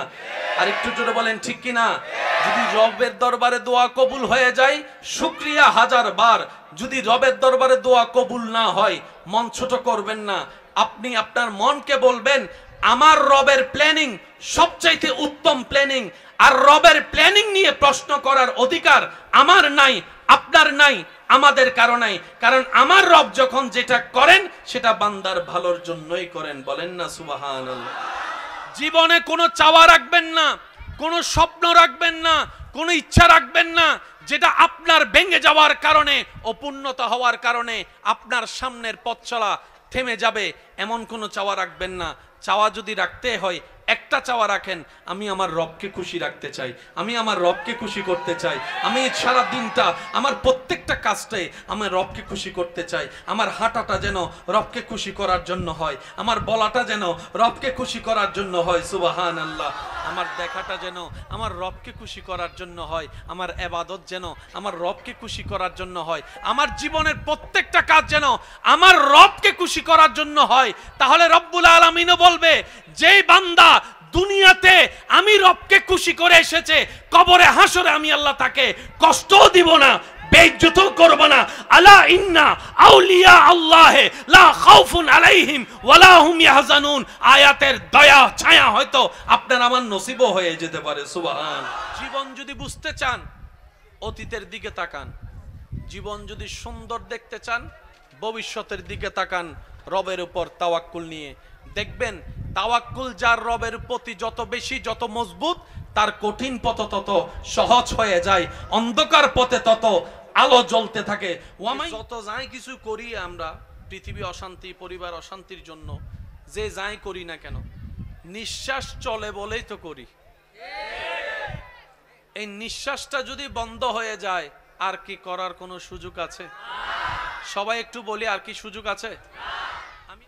আর একটু জোরে বলেন ঠিক কিনা? যদি রবের দরবারে দোয়া কবুল হয়ে যায়, শুকরিয়া 1000 বার। যদি রবের দরবারে দোয়া কবুল না হয়, মন ছোট করবেন না। আপনি আপনার মনকে বলবেন, আমার রবের প্ল্যানিং সবচাইতে উত্তম প্ল্যানিং, আর রবের প্ল্যানিং নিয়ে প্রশ্ন করার অধিকার আমার নাই, আপনার নাই, আমাদের কারো নাই। কারণ আমার রব যখন যেটা করেন সেটা বান্দার ভালোর জন্যই করেন। বলেন না সুবহানাল্লাহ। জীবনে কোনো চাওয়া রাখবেন না, কোনো স্বপ্ন রাখবেন না, কোনো ইচ্ছা রাখবেন না যেটা আপনার ভেঙে যাওয়ার কারণে, অপূর্ণতা হওয়ার কারণে আপনার সামনের পথ চলা থেমে যাবে, এমন কোনো চাওয়া রাখবেন না। চাওয়া যদি রাখতে হয়, একটা চাওয়া রাখেন, আমি আমার রবকে খুশি রাখতে চাই, আমি আমার রবকে খুশি করতে চাই, আমি সারা দিনটা আমার প্রত্যেকটা কাজটাই আমার রবকে খুশি করতে চাই। আমার হাঁটাটা যেন রবকে খুশি করার জন্য হয়, আমার বলাটা যেন রবকে খুশি করার জন্য হয়। সুবহানাল্লাহ। আমার দেখাটা যেন আমার রবকে খুশি করার জন্য হয়, আমার ইবাদত যেন আমার রবকে খুশি করার জন্য হয়, আমার জীবনের প্রত্যেকটা কাজ যেন আমার রবকে খুশি করার জন্য হয়। তাহলে রব্বুল আলামিনও বলবে, যেই বান্দা দুনিয়াতে আমি রবকে খুশি করে এসেছে, কবরে হাসরে আমি আল্লাহ তাকে কষ্টও দিব না, বেইজ্জতও করব না। আলা ইন্না আউলিয়া আল্লাহ লা খাউফুন আলাইহিম ওয়ালা হুম ইয়াহজানুন। আয়াতের দয়া ছায়া হয়তো আপনার আমার নসিবও হয়ে যেতে পারে। সুবহান। জীবন যদি বুঝতে চান, অতীতের দিকে তাকান। জীবন যদি সুন্দর দেখতে চান, ভবিষ্যতের দিকে তাকান। রবের উপর তাওয়াক্কুল নিয়ে দেখবেন, তাওয়াক্কুল যার রবের প্রতি যত বেশি, যত মজবুত, তার কঠিন পথ তত সহজ হয়ে যায়, অন্ধকার পথে তত আলো জ্বলতে থাকে। যত যাই কিছু করি আমরা পৃথিবী অশান্তি, পরিবার অশান্তির জন্য, যে যাই করি না কেন, নিঃশ্বাস চলে বলেই তো করি। এই নিঃশ্বাসটা যদি বন্ধ হয়ে যায়, আর কি করার কোনো সুযোগ আছে? সবাই একটু বলি, আর কি সুযোগ আছে? আমি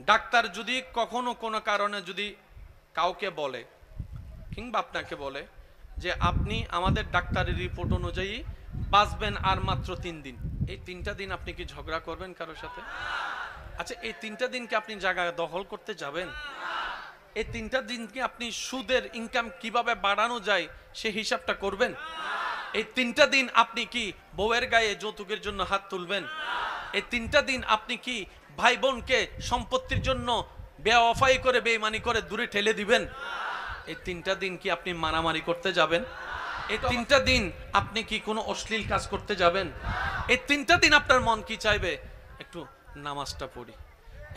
ডাক্তার যদি কখনো কোনো কারণে যদি কাউকে বলে কিংবা আপনাকে বলে যে আপনি আমাদের ডাক্তারের রিপোর্ট অনুযায়ী বাঁচবেন আর মাত্র 3 দিন, এই 3টা দিন আপনি কি ঝগড়া করবেন কারোর সাথে? আচ্ছা, এই 3টা দিনকে আপনি জায়গা দখল করতে যাবেন? এই 3টা দিনকে আপনি সুদের ইনকাম কিভাবে বাড়ানো যায় সে হিসাবটা করবেন? এই 3টা দিন আপনি কি বউয়ের গায়ে যৌতুকের জন্য হাত তুলবেন? এই 3টা দিন আপনি কি ভাই বোনকে সম্পত্তির জন্য বেওয়াফাই করে বেঈমানি করে দূরে ঠেলে দিবেন? এই 3টা দিন কি আপনি মারামারি করতে যাবেন? এই 3টা দিন আপনি কি কোনো অশ্লীল কাজ করতে যাবেন? এই 3টা দিন আপনার মন কি চাইবে? একটু নামাজটা পড়ি,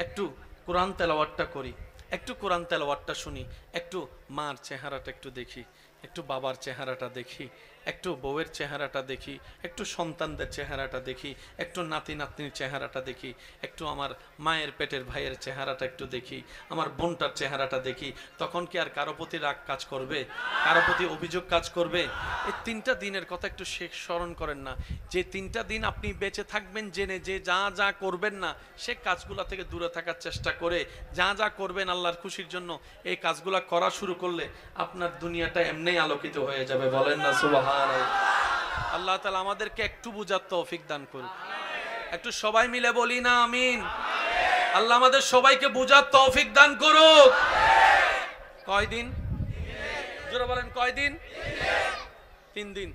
একটু কোরআন তেলাওয়াতটা করি, একটু কোরআন তেলাওয়াতটা শুনি, একটু মার চেহারাটা একটু দেখি, একটু বাবার চেহারাটা দেখি, একটু বউয়ের চেহারাটা দেখি, একটু সন্তানদের চেহারাটা দেখি, একটু নাতি নাতনির চেহারাটা দেখি, একটু আমার মায়ের পেটের ভাইয়ের চেহারাটা একটু দেখি, আমার বোনটার চেহারাটা দেখি। তখন কি আর কারো প্রতি রাগ কাজ করবে? কারো প্রতি অভিযোগ কাজ করবে? এই 3টা দিনের কথা একটু স্মরণ করেন না। যে 3টা দিন আপনি বেঁচে থাকবেন জেনে যে যা যা করবেন না সে কাজগুলা থেকে দূরে থাকার চেষ্টা করে যা যা করবেন আল্লাহর খুশির জন্য, এই কাজগুলা করা শুরু করলে আপনার দুনিয়াটা এমনিই আলোকিত হয়ে যাবে। বলেন না সুবহানাল্লাহ। আল্লাহ তাআলা আমাদেরকে একটু বুঝার তৌফিক দান করুন। একটু সবাই মিলে বলি না আমিন। আল্লাহ আমাদের সবাইকে বুঝার তৌফিক দান করুক। কয়দিন? জোরে বলেন, কয়দিন? 3 দিন।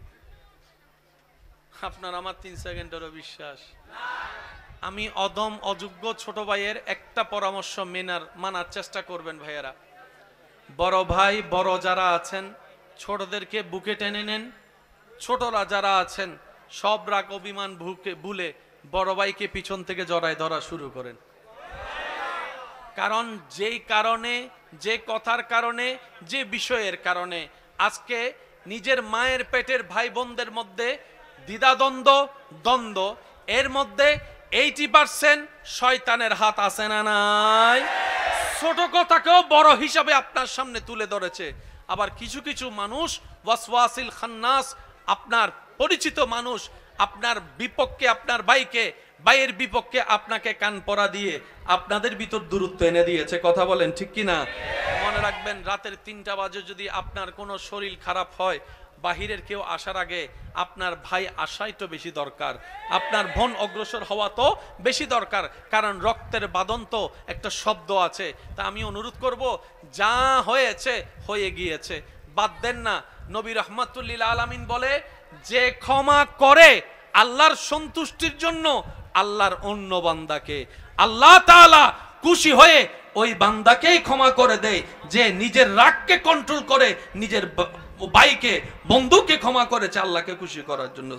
আপনার আমার 3 সেকেন্ডেরও বিশ্বাস? আমি অদম অযোগ্য ছোট ভাইয়ের একটা পরামর্শ মানার চেষ্টা করবেন ভাইয়েরা। বড় ভাই বড় যারা আছেন ছোটদেরকে বুকে টেনে নেন, ছোটরা যারা আছেন সব রাগ অভিমান ভুলে বড় ভাইকে পিছন থেকে জড়ায় ধরা শুরু করেন। কারণ যেই কারণে, যে কথার কারণে, যে বিষয়ের কারণে আজকে নিজের মায়ের পেটের ভাই বোনদের মধ্যে দ্বন্দ্ব, এর মধ্যে 80% শয়তানের হাত আছে না নাই? ছোট কথাকেও বড় হিসাবে আপনার সামনে তুলে ধরেছে। আবার কিছু কিছু মানুষ ওয়াসওয়াসিল খান্নাস, আপনার পরিচিত মানুষ আপনার বিপক্ষে, আপনার ভাইয়ের বিপক্ষে আপনাকে কান পরা দিয়ে আপনাদের ভিতর দূরত্ব এনে দিয়েছে। কথা বলেন ঠিক কি না? মনে রাখবেন, রাতের 3টা বাজে যদি আপনার কোনো শরীর খারাপ হয়, বাহিরের কেউ আসার আগে আপনার ভাই আসাই তো বেশি দরকার, আপনার বোন অগ্রসর হওয়া তো বেশি দরকার। কারণ রক্তের বাঁধন তো একটা শব্দ আছে। তা আমি অনুরোধ করব, যা হয়েছে হয়ে গিয়েছে, বাদ দেন না। নবী রাহমাতুল লিল আলামিন বলে, যে ক্ষমা করে আল্লাহর সন্তুষ্টির জন্য আল্লাহর অন্য বান্দাকে আল্লাহ তাআলা খুশি হয়ে ওই বান্দাকেই ক্ষমা করে দেয় যে নিজের রাগকে কন্ট্রোল করে, নিজের ভাইকে বন্ধুকে ক্ষমা করেছে আল্লাহকে খুশি করার জন্য।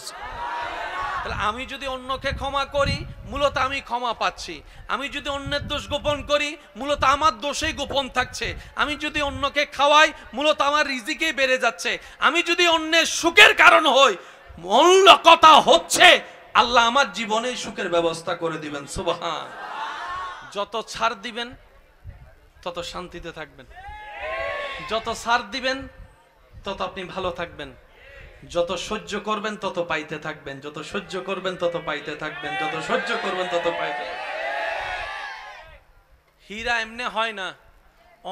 তাহলে আমি যদি অন্যকে ক্ষমা করি, মূলত আমি ক্ষমা পাচ্ছি। আমি যদি অন্যের দোষ গোপন করি, মূলত আমার দোষেই গোপন থাকছে। আমি যদি অন্যকে খাওয়াই, মূলত আমার রিজিকেই বেড়ে যাচ্ছে। আমি যদি অন্যের সুখের কারণ হই, মূল কথা হচ্ছে আল্লাহ আমার জীবনে সুখের ব্যবস্থা করে দিবেন। সুবহান। যত ছাড় দিবেন তত শান্তিতে থাকবেন, যত ছাড় দিবেন তত আপনি ভালো থাকবেন, যত সহ্য করবেন তত পাইতে থাকবেন, যত সহ্য করবেন তত পাইতে থাকবেন, যত সহ্য করবেন তত পাইতে। হীরা এমনি হয় না,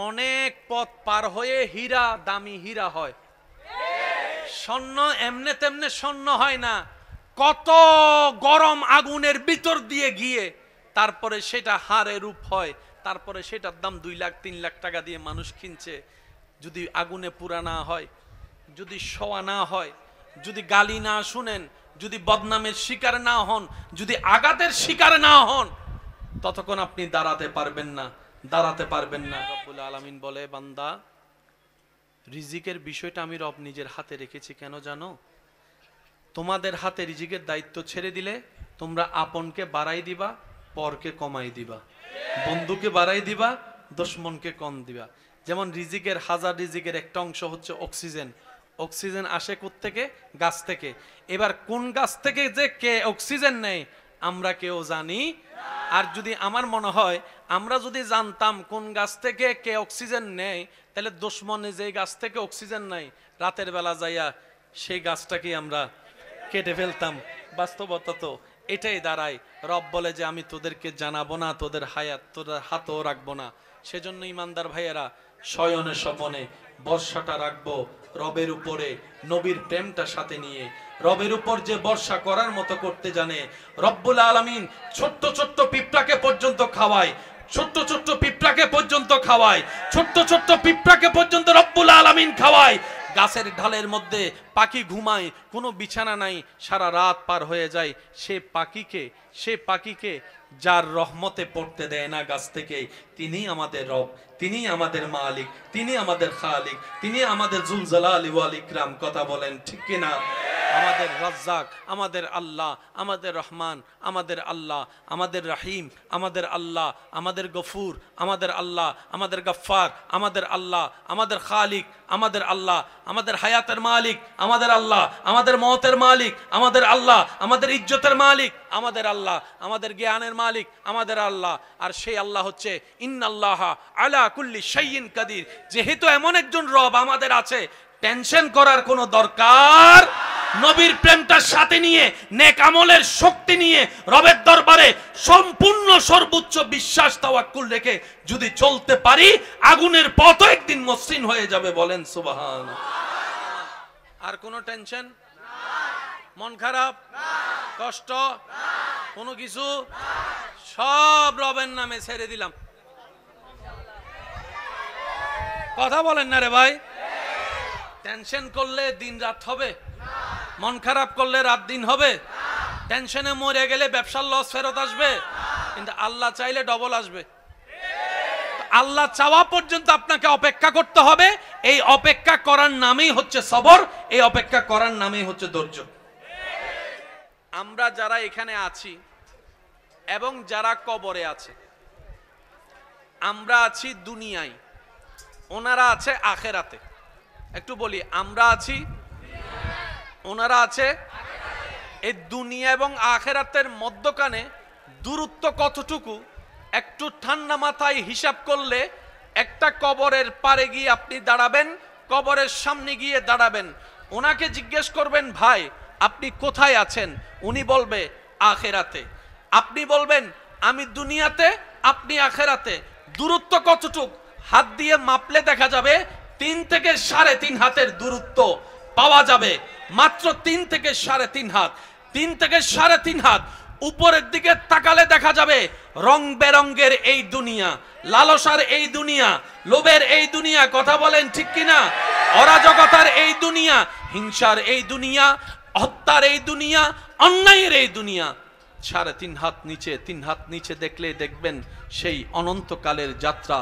অনেক পথ পার হয়ে হীরা দামি হীরা হয়। স্বর্ণ এমনে তেমনে স্বর্ণ হয় না, কত গরম আগুনের ভিতর দিয়ে গিয়ে তারপরে সেটা হারে রূপ হয়, তারপরে সেটার দাম 2 লাখ 3 লাখ টাকা দিয়ে মানুষ কিনছে। যদি আগুনে পুরা না হয়, যদি শোয়া না হয়, যদি গালি না শুনেন, যদি বদনামের শিকার না হন, যদি আঘাতের শিকার না হন, ততক্ষণ আপনি দাঁড়াতে পারবেন না, দাঁড়াতে পারবেন না। রব্বুল আলামিন বলে, বান্দা রিজিকের বিষয়টা আমি রব নিজের হাতে রেখেছি। কেন জানো? তোমাদের হাতে রিজিকের দায়িত্ব ছেড়ে দিলে তোমরা আপনকে বাড়াই দিবা, পরকে কমাই দিবা, বন্ধুকে বাড়াই দিবা, দুশমনকে কম দিবা। যেমন রিজিকের, হাজার রিজিকের একটা অংশ হচ্ছে অক্সিজেন। অক্সিজেন আসে কোত্থেকে? গাছ থেকে। এবার কোন গাছ থেকে যে কে অক্সিজেন নেয় আমরা কেউ জানি। আর যদি আমার মনে হয় আমরা যদি জানতাম কোন গাছ থেকে কে অক্সিজেন নেয়, তাহলে দুশ্মনে যে গাছ থেকে অক্সিজেন নেয় রাতের বেলা যাইয়া সেই গাছটাকে আমরা কেটে ফেলতাম। বাস্তবতা তো এটাই দাঁড়ায়। রব বলে যে আমি তোদেরকে জানাবো না, তোদের হায়াত তোদের হাতও রাখবো না। সেজন্য ইমানদার ভাইয়েরা, শয়নে স্বপনে বর্ষাটা রাখবো রবের উপরে, নবীর প্রেমটা সাথে নিয়ে। রবের উপর যে বর্ষা করার মতো করতে জানে, রব্বুল আলামিন ছোট্ট ছোট্ট পিঁপড়াকে পর্যন্ত খাওয়ায়, ছোট্ট ছোট্ট পিঁপড়াকে পর্যন্ত খাওয়ায়, ছোট্ট ছোট্ট পিঁপড়াকে পর্যন্ত রব্বুল আলামিন খাওয়ায়। গাছের ঢালের মধ্যে পাখি ঘুমায়, কোনো বিছানা নাই, সারা রাত পার হয়ে যায়। সে পাখিকে যার রহমতে পড়তে দেয় না গাছ থেকে, তিনি আমাদের রব, তিনি আমাদের মালিক, তিনি আমাদের খালিক, তিনি আমাদের জুল জালালি ওয়াল ইকরাম। কথা বলেন ঠিক কিনা? আমাদের রাজ্জাক, আমাদের আল্লাহ, আমাদের রহমান, আমাদের আল্লাহ, আমাদের রাহিম, আমাদের আল্লাহ, আমাদের গফুর, আমাদের আল্লাহ, আমাদের গফফার, আমাদের আল্লাহ, আমাদের খালিক, আমাদের আল্লাহ, আমাদের হায়াতের মালিক, আমাদের আল্লাহ, আমাদের মওতের মালিক, আমাদের আল্লাহ, আমাদের ইজ্জতের মালিক, আমাদের আল্লাহ, আমাদের জ্ঞানের মালিক, আমাদের আল্লাহ। আর সেই আল্লাহ হচ্ছে ইন্নাল্লাহা আলা কুল্লি শাইইন কাদির। যেহেতু এমন একজন রব আমাদের আছে, টেনশন করার কোনো দরকার। নবীর প্রেমটার সাথে নিয়ে, নেক আমলের শক্তি নিয়ে, রবের দরবারে সম্পূর্ণ সর্বোচ্চ বিশ্বাস তাওয়াক্কুল রেখে যদি চলতে পারি, আগুনের পথও একদিন মসৃণ হয়ে যাবে। বলেন সুবহানাল্লাহ। আর কোনো টেনশন নাই, মন খারাপ নাই, কষ্ট নাই, কোনো কিছু সব রবের নামে ছেড়ে দিলাম। কথা বলেন না রে ভাই? টেনশন করলে দিন রাত হবে, মন খারাপ করলে রাত দিন হবে, টেনশনে মরে গেলে ব্যবসার লস ফেরত আসবে, কিন্তু আল্লাহ চাইলে ডবল আসবে। আল্লাহ চাওয়া পর্যন্ত আপনাকে অপেক্ষা করতে হবে। এই অপেক্ষা করার নামেই হচ্ছে সবর, এই অপেক্ষা করার নামেই হচ্ছে ধৈর্য। আমরা যারা এখানে আছি এবং যারা কবরে আছে, আমরা আছি দুনিয়ায়, ওনারা আছে আখেরাতে। একটু বলি, আমরা আছি, ওনারা আছে। এই দুনিয়া এবং আখেরাতের মধ্যখানে দূরত্ব কতটুকু একটু ঠান্ডা মাথায় হিসাব করলে, একটা কবরের পারে গিয়ে আপনি দাঁড়াবেন, কবরের সামনে গিয়ে দাঁড়াবেন, ওনাকে জিজ্ঞেস করবেন ভাই আপনি কোথায় আছেন, উনি বলবে আখেরাতে। আপনি বলবেন আমি দুনিয়াতে, আপনি আখেরাতে। দূরত্ব কতটুক হাত দিয়ে মাপলে দেখা যাবে 3 থেকে 3.5 হাতের দূরত্ব পাওয়া যাবে, মাত্র 3 থেকে 3.5 হাত। 3 থেকে 3.5 হাত উপরের দিকে তাকালে দেখা যাবে রং বেরঙ্গের এই দুনিয়া, লালসার এই দুনিয়া, লোভের এই দুনিয়া। কথা বলেন ঠিক কিনা? অরাজকতার এই দুনিয়া, হিংসার এই দুনিয়া, হত্যার এই দুনিয়া, অন্যায়ের এই দুনিয়া। 3.5 হাত নিচে, 3 হাত নিচে দেখলে দেখবেন সেই অনন্তকালের যাত্রা,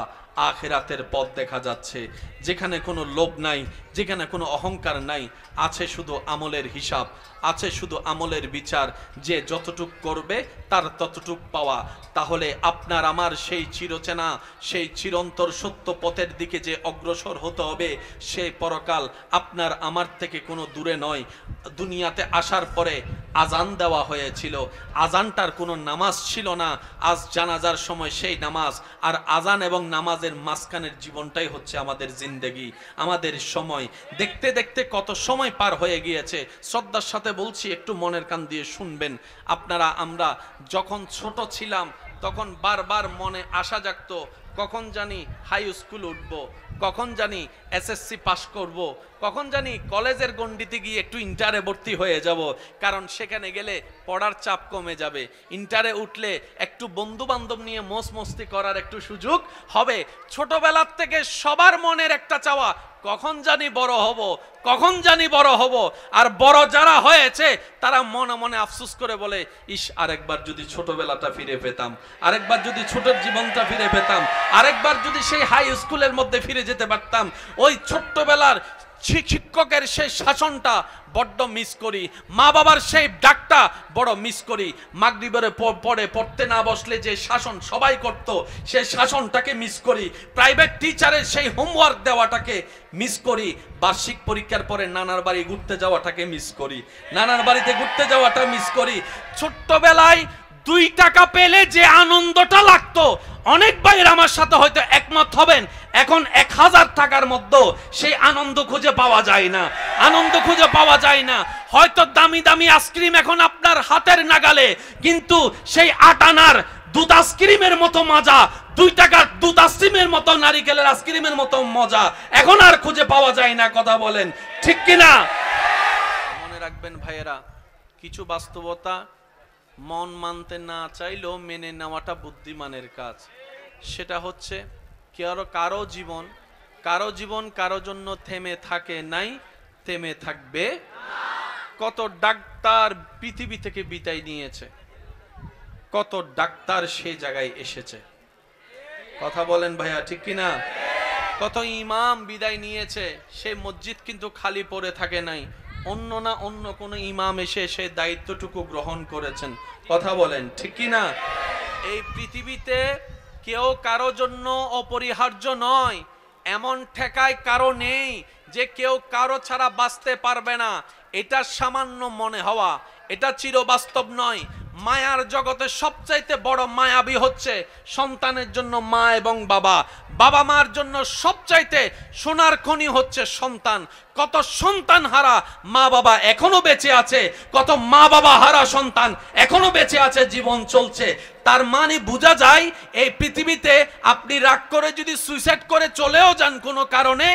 আখিরাতের পথ দেখা যাচ্ছে, যেখানে কোনো লোভ নাই, যেখানে কোনো অহংকার নাই, আছে শুধু আমলের হিসাব, আছে শুধু আমলের বিচার। যে যতটুক করবে তার ততটুক পাওয়া। তাহলে আপনার আমার সেই চিরচেনা, সেই চিরন্তর সত্য পথের দিকে যে অগ্রসর হতে হবে, সেই পরকাল আপনার আমার থেকে কোনো দূরে নয়। দুনিয়াতে আসার পরে আজান দেওয়া হয়েছিল, আজানটার কোনো নামাজ ছিল না। আজ জানাজার সময় সেই নামাজ, আর আজান এবং নামাজের মাঝখানের জীবনটাই হচ্ছে আমাদের জিন্দেগি, আমাদের সময়। দেখতে দেখতে কত সময় পার হয়ে গিয়েছে। শ্রদ্ধার সাথে বলছি, একটু মনের কান দিয়ে শুনবেন। আপনারা, আমরা যখন ছোট ছিলাম তখন বারবার মনে আশা জাগতো, কখন জানি হাই স্কুল উঠব, কখন জানি এসএসসি পাস করব, কখন জানি কলেজের গণ্ডিতে গিয়ে একটু ইন্টারে ভর্তি হয়ে যাব, কারণ সেখানে গেলে পড়ার চাপ কমে যাবে। ইন্টারে উঠলে একটু বন্ধু বান্ধব নিয়ে মোজ মস্তি করার একটু সুযোগ হবে। ছোটবেলার থেকে সবার মনের একটা চাওয়া, কখন জানি বড় হব, কখন জানি বড় হব। আর বড় যারা হয়েছে তারা মনে মনে আফসোস করে বলে, ইস আরেকবার যদি ছোটবেলাটা ফিরে পেতাম, আরেকবার যদি ছোটর জীবনটা ফিরে পেতাম, আরেকবার যদি সেই হাই স্কুলের মধ্যে ফিরে যেতে পারতাম, ওই ছোট্টবেলার শিক্ষকের সেই শাসনটা বড্ড মিস করি, মা বাবার সেই ডাকটা বড় মিস করি, মাগরিবের পরে পড়তে না বসলে যে শাসন সবাই করত সেই শাসনটাকে মিস করি, প্রাইভেট টিচারের সেই হোমওয়ার্ক দেওয়াটাকে মিস করি, বার্ষিক পরীক্ষার পরে নানার বাড়ি ঘুরতে যাওয়াটাকে মিস করি, নানার বাড়িতে ঘুরতে যাওয়াটা মিস করি। ছোট্টবেলায় 2 টাকা পেলে যে আনন্দটা লাগতো, অনেক ভাইয়ের আমার সাথে হয়তো একমত হবেন, এখন 1000 টাকার মধ্যে সেই আনন্দ খুঁজে পাওয়া যায় না, আনন্দ খুঁজে পাওয়া যায় না। হয়তো দামি দামি আইসক্রিম এখন আপনার হাতের নাগালে, কিন্তু সেই 8 আনার দুধ আইসক্রিমের মতো মজা, 2 টাকার দুধ আইসক্রিমের মতো, নারিকেলের আইসক্রিমের মতো মজা এখন আর খুঁজে পাওয়া যায় না। কথা বলেন ঠিক কিনা? মনে রাখবেন ভাইয়েরা, কিছু বাস্তবতা মন মানতে না চাইলেও মেনে নেওয়াটা বুদ্ধিমানের কাজ। সেটা হচ্ছে কারো জীবন কারো জন্য থেমে থাকে নাই, থেমে থাকবে। কত ডাক্তার পৃথিবী থেকে বিদায় নিয়েছে, কত ডাক্তার সেই জায়গায় এসেছে। কথা বলেন ভাইয়া ঠিক কিনা? কত ইমাম বিদায় নিয়েছে, সেই মসজিদ কিন্তু খালি পড়ে থাকে নাই, অন্য কোন ইমাম এসে সেই দায়িত্বটুকু গ্রহণ করেছেন। কথা বলেন ঠিক কিনা? এই পৃথিবীতে কেউ কারো জন্য অপরিহার্য নয়, এমন ঠেকায় কারো নেই যে কেউ কারো ছাড়া বাঁচতে পারবে না। এটা সামান্য মনে হওয়া, এটা চিরবাস্তব নয়। মায়ার জগতে সবচাইতে বড় মায়াবী হচ্ছে সন্তানের জন্য মা এবং বাবা, বাবা মার জন্য সবচাইতে সোনার খনি হচ্ছে সন্তান। কত সন্তান হারা মা বাবা এখনো বেঁচে আছে, কত মা বাবা হারা সন্তান এখনো বেঁচে আছে, জীবন চলছে। তার মানে বোঝা যায় এই পৃথিবীতে আপনি রাগ করে যদি সুইসাইড করে চলেও যান কোনো কারণে,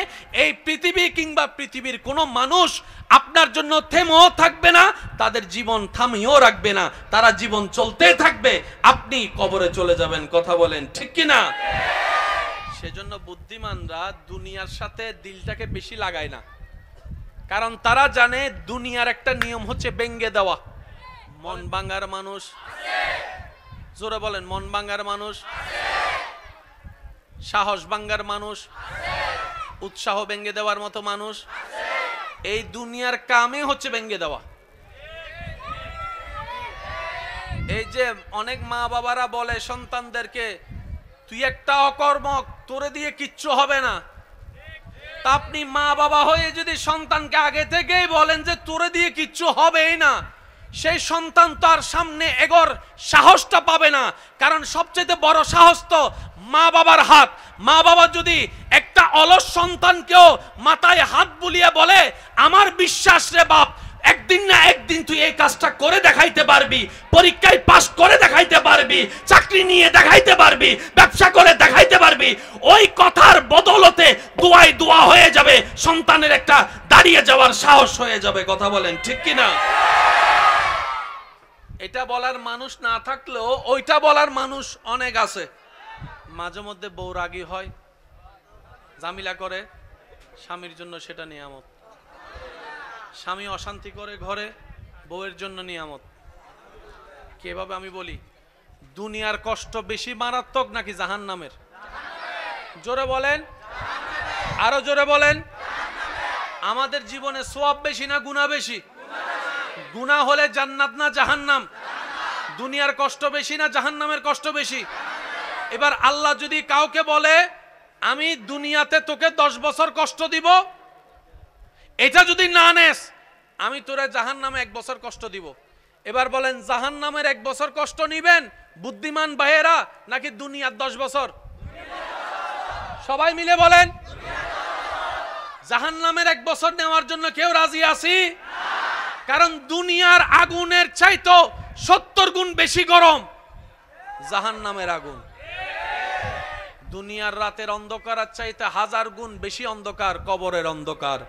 এই পৃথিবী কিংবা পৃথিবীর কোনো মানুষ আপনার জন্য থেমেও থাকবে না, তাদের জীবন থামিয়েও রাখবে না, তারা জীবন চলতে থাকবে, আপনি কবরে চলে যাবেন। কথা বলেন ঠিক কিনা? সেজন্য বুদ্ধিমানরা দুনিয়ার সাথে দিলটাকে বেশি লাগায় না, কারণ তারা জানে দুনিয়ার একটা নিয়ম হচ্ছে ব্যঙ্গে দেওয়া। মন ভাঙার মানুষ, জোরে বলেন, মন ভাঙার মানুষ, সাহস ভাঙার মানুষ, উৎসাহ ব্যঙ্গে দেওয়ার মতো মানুষ, এই দুনিয়ার কামে হচ্ছে ব্যঙ্গে দেওয়া। এই যে অনেক মা বাবারা বলে সন্তানদেরকে, তুই একটা অকর্মক, তোরে দিয়ে কিচ্ছু হবে না। তা আপনি মা বাবা হয়ে যদি সন্তানকে আগে থেকেই বলেন যে তোরে দিয়ে কিচ্ছু হবেই না, সেই সন্তান তার সামনে এগোর সাহসটা পাবে না। কারণ সবচেয়ে বড় সাহস তো মা বাবার হাত। মা বাবা যদি একটা অলস সন্তানকেও মাথায় হাত বুলিয়ে বলে, আমার বিশ্বাস রে বাপ, একদিন না একদিন তুই এই কাজটা করে দেখাইতে পারবি, পরীক্ষায় পাস করে দেখাইতে পারবি, চাকরি নিয়ে দেখাইতে পারবি, ব্যবসা করে দেখাইতে পারবি, ওই কথার বদলতে দোয়ায় দোয়া হয়ে যাবে, সন্তানের একটা দাঁড়িয়ে যাওয়ার সাহস হয়ে যাবে। কথা বলেন ঠিক কিনা? এটা বলার মানুষ না থাকলেও ওইটা বলার মানুষ অনেক আছে। মাঝে মধ্যে বউ রাগী হয়, ঝামেলা করে, স্বামীর জন্য সেটা নিয়ামত। স্বামী অশান্তি করে ঘরে, বউয়ের জন্য নিয়ামত। কিভাবে আমি বলি, দুনিয়ার কষ্ট বেশি মারাত্মক নাকি জাহান্নামের? জোরে বলেন, আরো জোরে বলেন। আমাদের জীবনে সওয়াব বেশি না গুনাহ বেশি? গুনাহ হলে জান্নাত না জাহান্নাম? দুনিয়ার কষ্ট বেশি না জাহান্নামের কষ্ট বেশি? এবার আল্লাহ যদি কাউকে বলে, আমি দুনিয়াতে তোকে 10 বছর কষ্ট দিব, এটা যদি না নেস আমি তোরে জাহান্নামে 1 বছর কষ্ট দিব। এবার বলেন, জাহান্নামের 1 বছর কষ্ট নিবেন বুদ্ধিমান ভাইয়েরা নাকি দুনিয়ার 10 বছর? সবাই মিলে বলেন, জাহান্নামের 1 বছর নেওয়ার জন্য কেউ রাজি আছি? কারণ দুনিয়ার আগুনের চাইতো 70 গুণ বেশি গরম জাহান্নামের আগুন। দুনিয়ার রাতের অন্ধকারের চাইতে 1000 গুণ বেশি অন্ধকার কবরের অন্ধকার।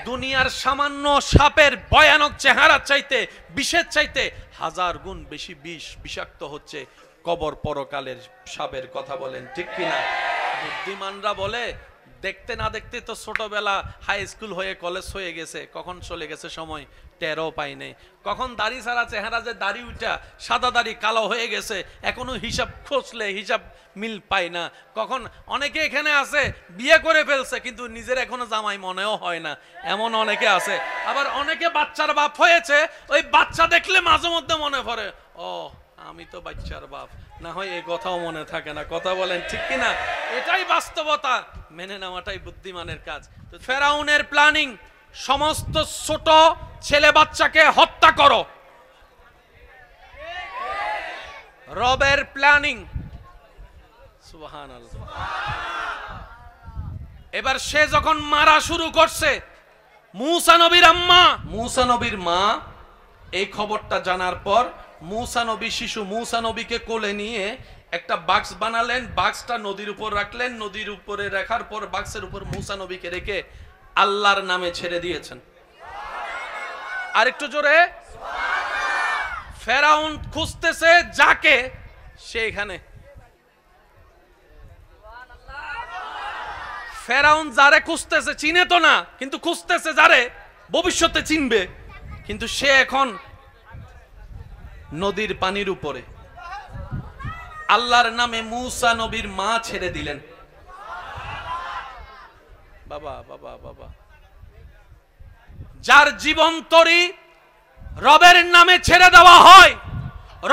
দুনিয়ার সামান্য সাপের ভয়ানক চেহারা চাইতে, বিষের চাইতে 1000 গুণ বেশি বিষাক্ত হচ্ছে কবর পরকালের সাপের। কথা বলেন ঠিক কিনা? বুদ্ধিমানরা বলে দেখতে না দেখতে তো ছোটবেলা হাই স্কুল হয়ে কলেজ হয়ে গেছে, কখন চলে গেছে সময় টেরও পাই নাই। কখন দাড়ি ছাড়া চেহারা যে দাড়ি উঠা সাদা দাড়ি কালো হয়ে গেছে, এখনো হিসাব খুঁজলে হিসাব মিল পাই না। কখন অনেকে এখানে আছে বিয়ে করে ফেলছে কিন্তু নিজের এখনো জামাই মনেও হয় না, এমন অনেকে আছে। আবার অনেকে বাচ্চার বাপ হয়েছে, ওই বাচ্চা দেখলে মাঝে মধ্যে মনে পড়ে, ও আমি তো বাচ্চার বাপ, না হয় এই কথাও মনে থাকে না। কথা বলেন ঠিক কিনা? এটাই বাস্তবতা, মেনে নেওয়াটাই বুদ্ধিমানের কাজ। তো ফেরাউনের প্ল্যানিং, সমস্ত ছোট ছেলে বাচ্চাকে হত্যা করো, রবের প্ল্যানিং। সুবহানাল্লাহ। এবার সে যখন মারা শুরু করছে, মূসা নবীর আম্মা, মূসা নবীর মা এই খবরটা জানার পর মূসা নবী শিশু মূসা নবীকে কোলে নিয়ে একটা বাক্স বানালেন, বাক্সটা নদীর উপর রাখলেন, নদীর উপরে রাখার পর বাক্সের উপর মূসা নবীকে রেখে আল্লাহর নামে ছেড়ে দিয়েছেন। আরেকটু জোরে। ফেরাউন খুঁজতেছে যাকে, সেখানে ফেরাউন যারে খুঁজতেছে চিনে তো না, কিন্তু খুঁজতেছে যারে ভবিষ্যতে চিনবে, কিন্তু সে এখন নদীর পানির উপরে। আল্লাহর নামে মূসা নবীর মা ছেড়ে দিলেন। বাবা বাবা বাবা, যার জীবন তরি রবের নামে ছেড়ে দেওয়া হয়,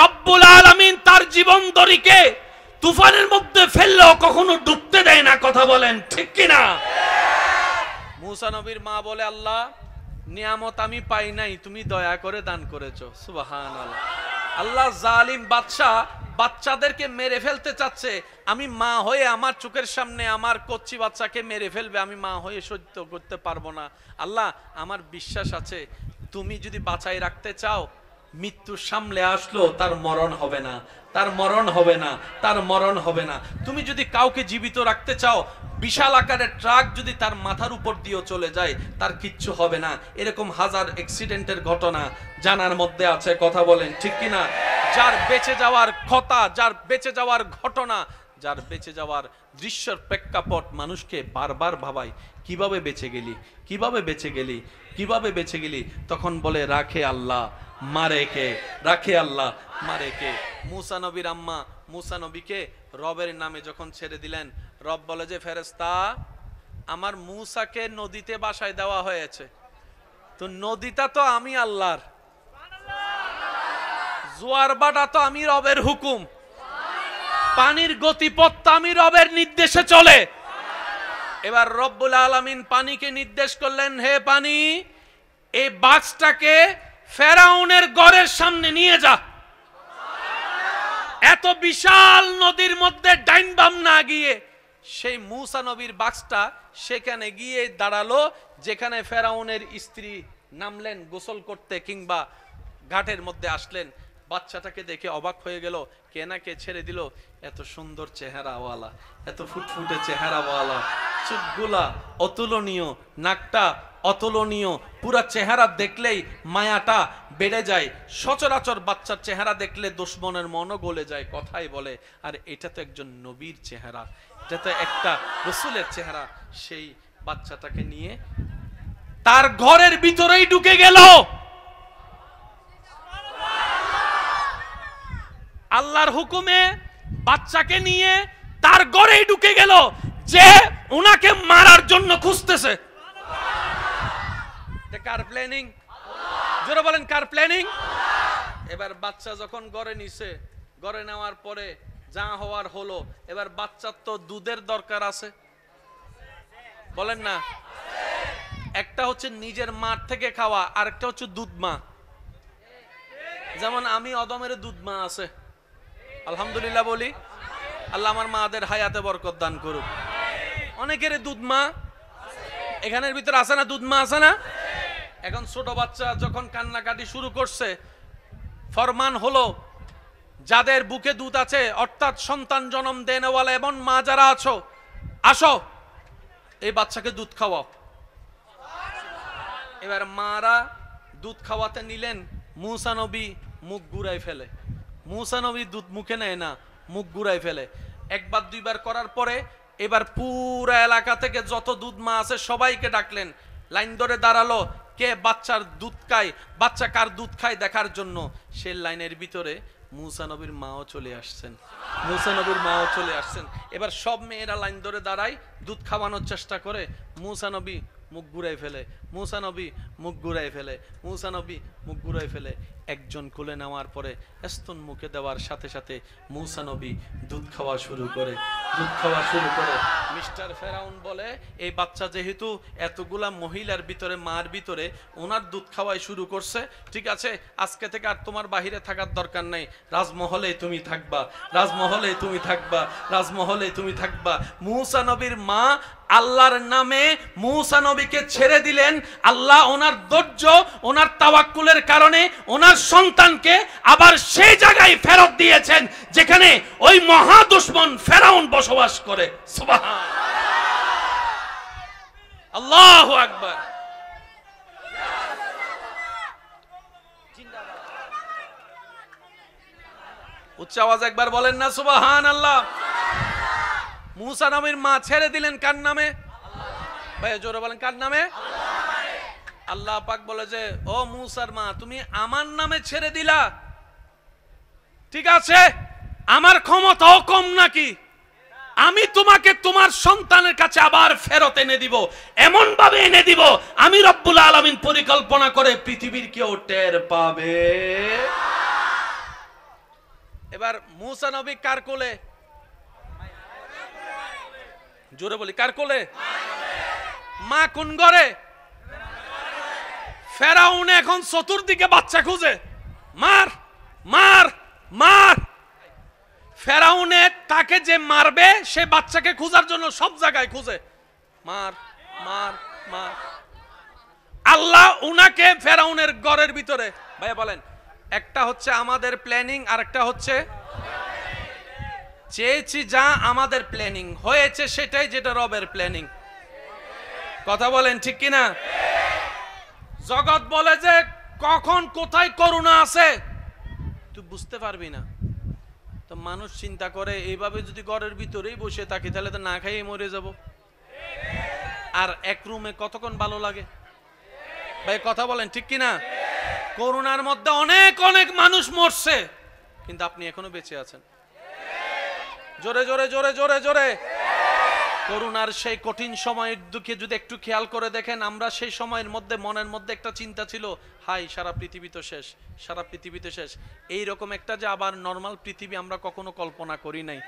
রব্বুল আলামিন তার জীবন তরিকে তুফানের মধ্যে ফেললেও কখনো ডুবতে দেয় না। কথা বলেন ঠিক কিনা? মূসা নবীর মা বলে, আল্লাহ নিয়ামত আমি পাই নাই, তুমি দয়া করে দান করেছো। সুবহানাল্লাহ। আল্লাহ জালিম বাদশা বাচ্চাদেরকে মেরে ফেলতে চাচ্ছে, আমি মা হয়ে আমার চোখের সামনে আমার কচ্চি বাচ্চাকে মেরে ফেলবে, আমি মা হয়ে সহ্য করতে পারবো না। আল্লাহ আমার বিশ্বাস আছে, তুমি যদি বাঁচাই রাখতে চাও, মৃত্যু সামলে আসলো তার মরণ হবে না, তার মরণ হবে না, তার মরণ হবে না। তুমি যদি কাউকে জীবিত রাখতে চাও, বিশাল আকারের ট্রাক যদি তার মাথার উপর দিয়েও চলে যায় তার কিচ্ছু হবে না। এরকম হাজার অ্যাক্সিডেন্টের ঘটনা জানার মধ্যে আছে। কথা বলেন ঠিক কিনা? যার বেঁচে যাওয়ার কথা, যার বেঁচে যাওয়ার ঘটনা, যার বেঁচে যাওয়ার দৃশ্যের প্রেক্ষাপট মানুষকে বারবার ভাবায়, কিভাবে বেঁচে গেলি, কিভাবে বেঁচে গেলি, কিভাবে বেঁচে গেলি। তখন বলে রাখে আল্লাহ, মারে কে, রাখে আল্লাহ, মারে কে। মূসা নবীর আম্মা মূসা নবীকে রবের নামে যখন ছেড়ে দিলেন, রব বলে যে ফেরেশতা, আমার মূসাকে নদীতে বাসায় দেওয়া হয়েছে, তো নদীটা তো আমি আল্লাহর, জোয়ার বাটা তো আমি রবের হুকুম, পানির গতিপথ আমি রবের নির্দেশে চলে। এবার রব্বুল আলামিন পানিকে নির্দেশ করলেন, হে পানি, এই বাক্সটাকে ফেরাউনের ঘরের সামনে নিয়ে যা। এত বিশাল নদীর মধ্যে ডাইন বাম না গিয়ে সেই মূসা নবীর বাক্সটা সেখানে গিয়ে দাঁড়ালো, যেখানে ফেরাউনের স্ত্রী নামলেন গোসল করতে কিংবা ঘাটের মধ্যে আসলেন। বাচ্চাটাকে দেখে অবাক হয়ে গেল, কে না কে ছেড়ে দিল, এত সুন্দর চেহারাওয়ালা, এত ফুটফুটে চেহারাওয়ালা, চোখগুলা অতুলনীয়, নাকটা অতুলনীয়, পুরা চেহারা দেখলেই মায়াটা বেড়ে যায়। সচরাচর বাচ্চার চেহারা দেখলে দুশমনের মনও গলে যায়, কথাই বলে। আর এটা তো একজন নবীর চেহারা, এটা তো একটা রাসূলের চেহারা। সেই বাচ্চাটাকে নিয়ে তার ঘরের ভিতরেই ঢুকে গেল। আল্লাহর হুকুমে বাচ্চাকে নিয়ে তার ঘরেই ঢুকে গেল, যে উনাকে মারার জন্য খুঁজতেছে। কার প্ল্যানিং? জোরে বলেন, কার প্ল্যানিং? এবার বাচ্চা যখন ঘরে নিছে, ঘরে নেওয়ার পরে যা হওয়ার হলো। এবার বাচ্চার তো দুধের দরকার আছে, বলেন না? একটা হচ্ছে নিজের মার থেকে খাওয়া, আর একটা হচ্ছে দুধ মা। যেমন আমি অদমের দুধ মা আছে, আলহামদুলিল্লাহ বলি, আল্লাহ আমার মাদের হায়াতে বরকত দান করুক। অনেকের দুধ মা এখানের ভিতরে আছে না, দুধ মা আছে না? এখন ছোট বাচ্চা যখন কান্নাকাটি শুরু করছে, ফরমান হলো যাদের বুকে দুধ আছে, অর্থাৎ সন্তান জন্ম দেনেওয়ালা এমন মা যারা আছো, আসো এই বাচ্চাকে দুধ খাওয়াও। এবার মারা দুধ খাওয়াতে নিলেন, মূসা নবী মুখ ঘুরাই ফেলে। মূসা নবী দুধ মুখে নেয় না, মুখ ঘুরাই ফেলে। একবার দুইবার করার পরে এবার পুরা এলাকা থেকে যত দুধ মা আছে সবাইকে ডাকলেন, লাইন ধরে দাঁড়ালো, কে বাচ্চার দুধ খায়, বাচ্চা কার দুধ খায় দেখার জন্য। সে লাইনের ভিতরে মুসা নবীর মাও চলে আসছেন, মুসা নবীর মাও চলে আসছেন। এবার সব মেয়েরা লাইন ধরে দাঁড়ায়, দুধ খাওয়ানোর চেষ্টা করে। মুসা নবী মুখ ঘুরাই ফেলে, মুসা নবী মুখ ঘুরাই ফেলে, মুসা নবী মুখ ঘুরাই ফেলে। একজন কোলে নেওয়ার পরে স্তন মুখে দেওয়ার সাথে সাথে মুসা নবী দুধ খাওয়া শুরু করে, দুধ খাওয়া শুরু করে। মিস্টার ফেরাউন বলে, এই বাচ্চা যেহেতু এতগুলা মহিলার ভিতরে, মার ভিতরে ওনার দুধ খাওয়াই শুরু করছে, ঠিক আছে, আজকে থেকে আর তোমার বাহিরে থাকার দরকার নেই, রাজমহলে তুমি থাকবা, রাজমহলে তুমি থাকবা, রাজমহলে তুমি থাকবা। মুসা নবীর মা আল্লাহর নামে মুসা নবীকে ছেড়ে দিলেন। আল্লাহ ওনার ধৈর্য, ওনার তাওয়াক্কুলের কারণে ওনার সন্তানকে আবার সেই জায়গায় ফেরত দিয়েছেন যেখানে ওই মহা দুশমন ফেরাউন বসবাস করে। সুবহান আল্লাহু আকবার। উচ্চ আওয়াজ একবার বলেন না সুবহানাল্লাহ। মুসা নবীর মা ছেড়ে দিলেন কার নামে? ভাই জোরে বলেন, কার নামে? আল্লাহ পাক বলে যে, ও মুসার মা, তুমি আমার নামে ছেড়ে দিলা, ঠিক আছে, আমার ক্ষমতাও কম নাকি? আমি তোমাকে তোমার সন্তানের কাছে আবার ফেরত এনে দিব, এমন ভাবে এনে দিব আমি রব্বুল আলামিন পরিকল্পনা করে পৃথিবীর কেউ টের পাবে। এবার মুসা নবী কার কোলে? জোরে বলি, কার কোলে? মা কোন ঘরে? ফেরাউন এখন চতুর্দিকে বাচ্চা খুঁজে, মার মার মার। ফেরাউনে তাকে যে মারবে সে বাচ্চাকে খোঁজার জন্য সব জায়গায় খুঁজে, মার মার মার। আল্লাহ উনাকে ফেরাউনের ঘরের ভিতরে, ভাইয়া বলেন, একটা হচ্ছে আমাদের প্ল্যানিং আর একটা হচ্ছে চেয়েছি যা আমাদের প্ল্যানিং, হয়েছে সেটাই যেটা রবের প্ল্যানিং। কথা বলেন ঠিক কিনা? জগৎ বলে যে কখন কোথায় করুণা আছে তুই বুঝতে পারবি না, তো মানুষ চিন্তা করে এইভাবে যদি ঘরের ভিতরেই বসে থাকি তাহলে তো না খাইয়ে মরে যাব। আর এক রুমে কতক্ষণ ভালো লাগে? ভাই কথা বলেন ঠিক কিনা? করুণার মধ্যে অনেক অনেক মানুষ মরছে, কিন্তু আপনি এখনো বেঁচে আছেন। জোরে জোরে জোরে জোরে জোরে। করুণার সেই কঠিন সময়ের দিকে যদি একটু খেয়াল করে দেখেন, আমরা সেই সময়ের মধ্যে মনের মধ্যে একটা চিন্তা ছিল, হাই সারা পৃথিবী তো শেষ, সারা পৃথিবী তো শেষ। এইরকম একটা যে আবার নর্মাল পৃথিবী আমরা কখনো কল্পনা করি নাই।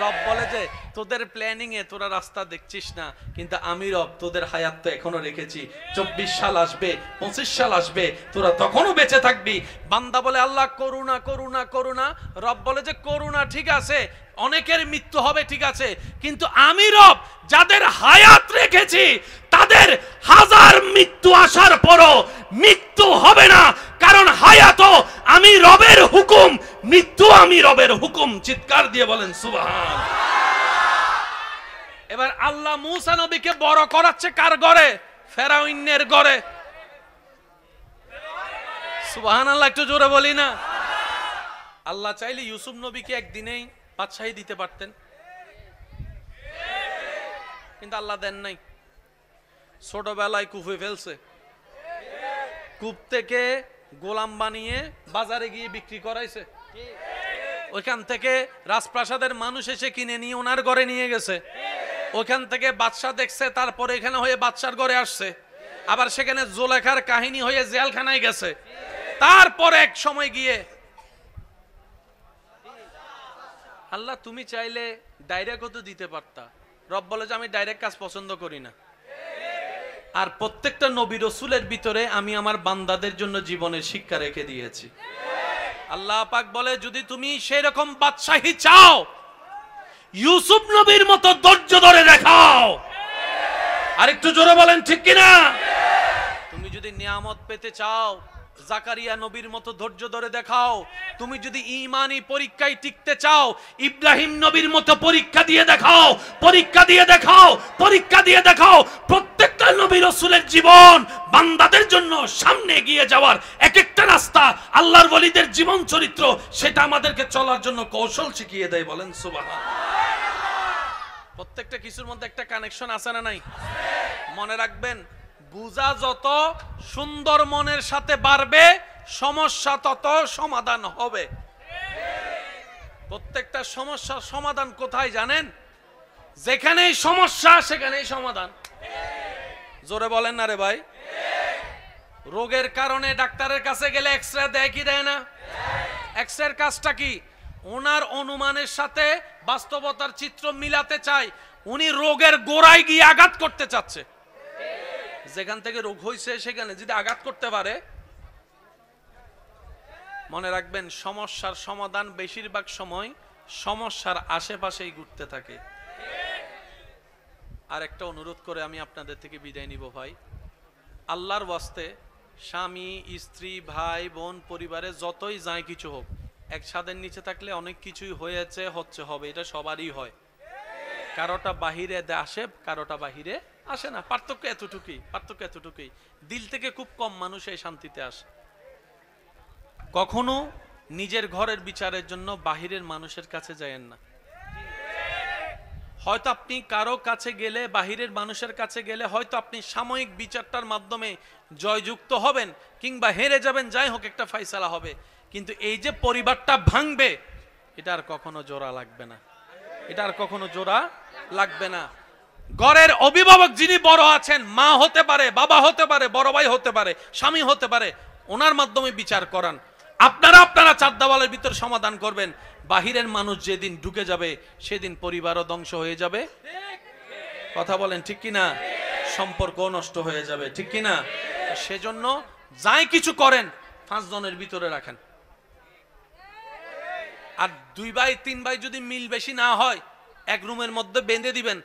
রব বলে যে তোদের প্ল্যানিং এ তোরা রাস্তা দেখছিস না, কিন্তু আমি রব তোদের হায়াত তো এখনো রেখেছি। 24 সাল আসবে, 25 সাল আসবে, তোরা তখনও বেঁচে থাকবি। বান্দা বলে আল্লাহ করুণা করুণা করুণা। রব বলে যে করুণা ঠিক আছে, অনেকের মৃত্যু হবে ঠিক আছে, কিন্তু আমি রব যাদের হায়াত রেখেছি তাদের হাজার মৃত্যু আসার পরও মৃত্যু হবে না, কারণ হায়াত আমি রবের হুকুম, মৃত্যু আমি রবের হুকুম। চিৎকার দিয়ে বলেন সুবহান। এবার আল্লাহ মুসা নবীকে বড় করাচ্ছে কার ঘরে? ফেরাউনের ঘরে। সুবহানাল্লাহ, একটু জোরে বলি না? আল্লাহ চাইলে ইউসুফ নবীকে একদিনেই বাদশাহী দিতে পারতেন, কিন্তু আল্লাহ দেন নাই। ছোটবেলায় কূপে ফেলছে, কূপ থেকে গোলাম বানিয়ে বাজারে গিয়ে বিক্রি করাইছে, ওইখান থেকে রাজপ্রাসাদের মানুষ এসে কিনে নিয়ে ওনার ঘরে নিয়ে গেছে, ওইখান থেকে বাদশা দেখছে, তারপরে এখানে হয়ে বাদশার ঘরে আসছে, আবার সেখানে জোলেখার কাহিনী হয়ে জেলখানায় গেছে, তারপরে এক সময় গিয়ে আল্লাহ তুমি চাইলে ডাইরেক্টও তো দিতে পারতা। রব বলে যে আমি ডাইরেক্ট কাজ পছন্দ করি না, আর প্রত্যেকটা নবী রসুলের ভিতরে আমি আমার বান্দাদের জন্য জীবনের শিক্ষা রেখে দিয়েছি। আল্লাহ পাক বলে যদি তুমি সেই রকম বাদশাহী চাও, ইউসুফ নবীর মতো ধৈর্য ধরে দেখাও। আর একটু জোরে বলেন ঠিক কিনা? তুমি যদি নিয়ামত পেতে চাও, জাকারিয়া নবীর মতো ধৈর্য ধরে দেখাও। তুমি যদি ঈমানি পরীক্ষায় টিকতে চাও, ইব্রাহিম নবীর মতো পরীক্ষা দিয়ে দেখাও, পরীক্ষা দিয়ে দেখাও, পরীক্ষা দিয়ে দেখাও। প্রত্যেকটা নবী রাসূলের জীবন বান্দাদের জন্য সামনে এগিয়ে যাওয়ার এক একটা রাস্তা, আল্লাহর ওলিদের জীবন চরিত্র, সেটা আমাদেরকে চলার জন্য কৌশল শিখিয়ে দেয়। বলেন সুবহানাল্লাহ। প্রত্যেকটা কিছুর মধ্যে একটা কানেকশন আছে না নাই? মনে রাখবেন, বুঝা যত সুন্দর মনের সাথে বাড়বে, সমস্যা তত সমাধান হবে। প্রত্যেকটা সমস্যার সমাধান কোথায় জানেন? যেখানেই সমস্যা সেখানেই সমাধান। জোরে বলেন না রে ভাই। রোগের কারণে ডাক্তারের কাছে গেলে এক্সরে দেয় কি দেয় না? এক্সরের কাজটা কি? ওনার অনুমানের সাথে বাস্তবতার চিত্র মিলাতে চায়। উনি রোগের গোড়ায় গিয়ে আঘাত করতে চাচ্ছে। যেখান থেকে রোগ হয়েছে সেখানে যদি আঘাত করতে পারে, মনে রাখবেন সমস্যার সমাধান বেশিরভাগ সময় সমস্যার আশেপাশেই ঘুরতে থাকে। আর একটা অনুরোধ করে আমি আপনাদের থেকে বিদায় নিব ভাই, আল্লাহর ওয়াস্তে স্বামী স্ত্রী ভাই বোন পরিবারে যতই যায় কিছু হোক, এক ছাদের নিচে থাকলে অনেক কিছুই হয়েছে হচ্ছে হবে, এটা সবারই হয়। কারোটা বাহিরে আসে, কারোটা বাহিরে আসে না। পার্থক্য এতটুকুই। দিল থেকে খুব কম মানুষ এই শান্তিতে আসে। কখনো নিজের ঘরের বিচারের জন্য বাহিরের মানুষের কাছে যায়েন না। হয়তো আপনি কারো কাছে গেলে, বাহিরের মানুষের কাছে গেলে হয়তো আপনি সাময়িক বিচারটার মাধ্যমে জয়যুক্ত হবেন কিংবা হেরে যাবেন, যাই হোক একটা ফয়সালা হবে, কিন্তু এই যে পরিবারটা ভাঙবে, এটা আর কখনো জোড়া লাগবে না। ঘরের অভিভাবক যিনি বড় আছেন, মা হতে পারে, বাবা হতে পারে, বড় ভাই হতে পারে, স্বামী হতে পারে, ওনার মাধ্যমে বিচার করান। আপনারা চার দেওয়ালের ভিতর সমাধান করবেন। বাহিরের মানুষ যেদিন ঢুকে যাবে সেদিন পরিবারও ধ্বংস হয়ে যাবে। কথা বলেন ঠিক কিনা? সম্পর্ক নষ্ট হয়ে যাবে, ঠিক কিনা? সেজন্য যাই কিছু করেন 5 জনের ভিতরে রাখেন। আর 2 ভাই 3 ভাই যদি মিল বেশি না হয়, এক রুমের মধ্যে বেঁধে দিবেন,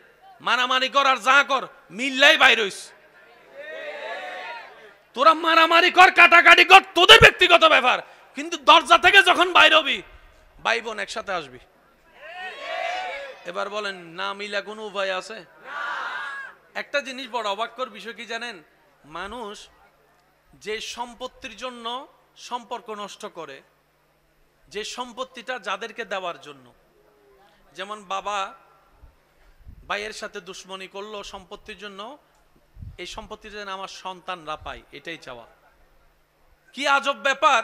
মারামারি কর আর যা কর, মিললাই বাইর হইস। তোরা মারামারি কর, কাটাকাটি কর, তোদের ব্যক্তিগত ব্যাপার, কিন্তু দরজা থেকে যখন বাইর হবি, ভাই বোন একসাথে আসবি। এবার বলেন, না মিলা কোনো উপায় আছে? একটা জিনিস বড় অবাক্যর বিষয় কি জানেন? মানুষ যে সম্পত্তির জন্য সম্পর্ক নষ্ট করে, যে সম্পত্তিটা যাদেরকে দেওয়ার জন্য, যেমন বাবা ভাইয়ের সাথে দুশ্মনী করলো সম্পত্তির জন্য, এই সম্পত্তিটা যেন আমার সন্তানরা পায়, এটাই চাওয়া। কি আজব ব্যাপার!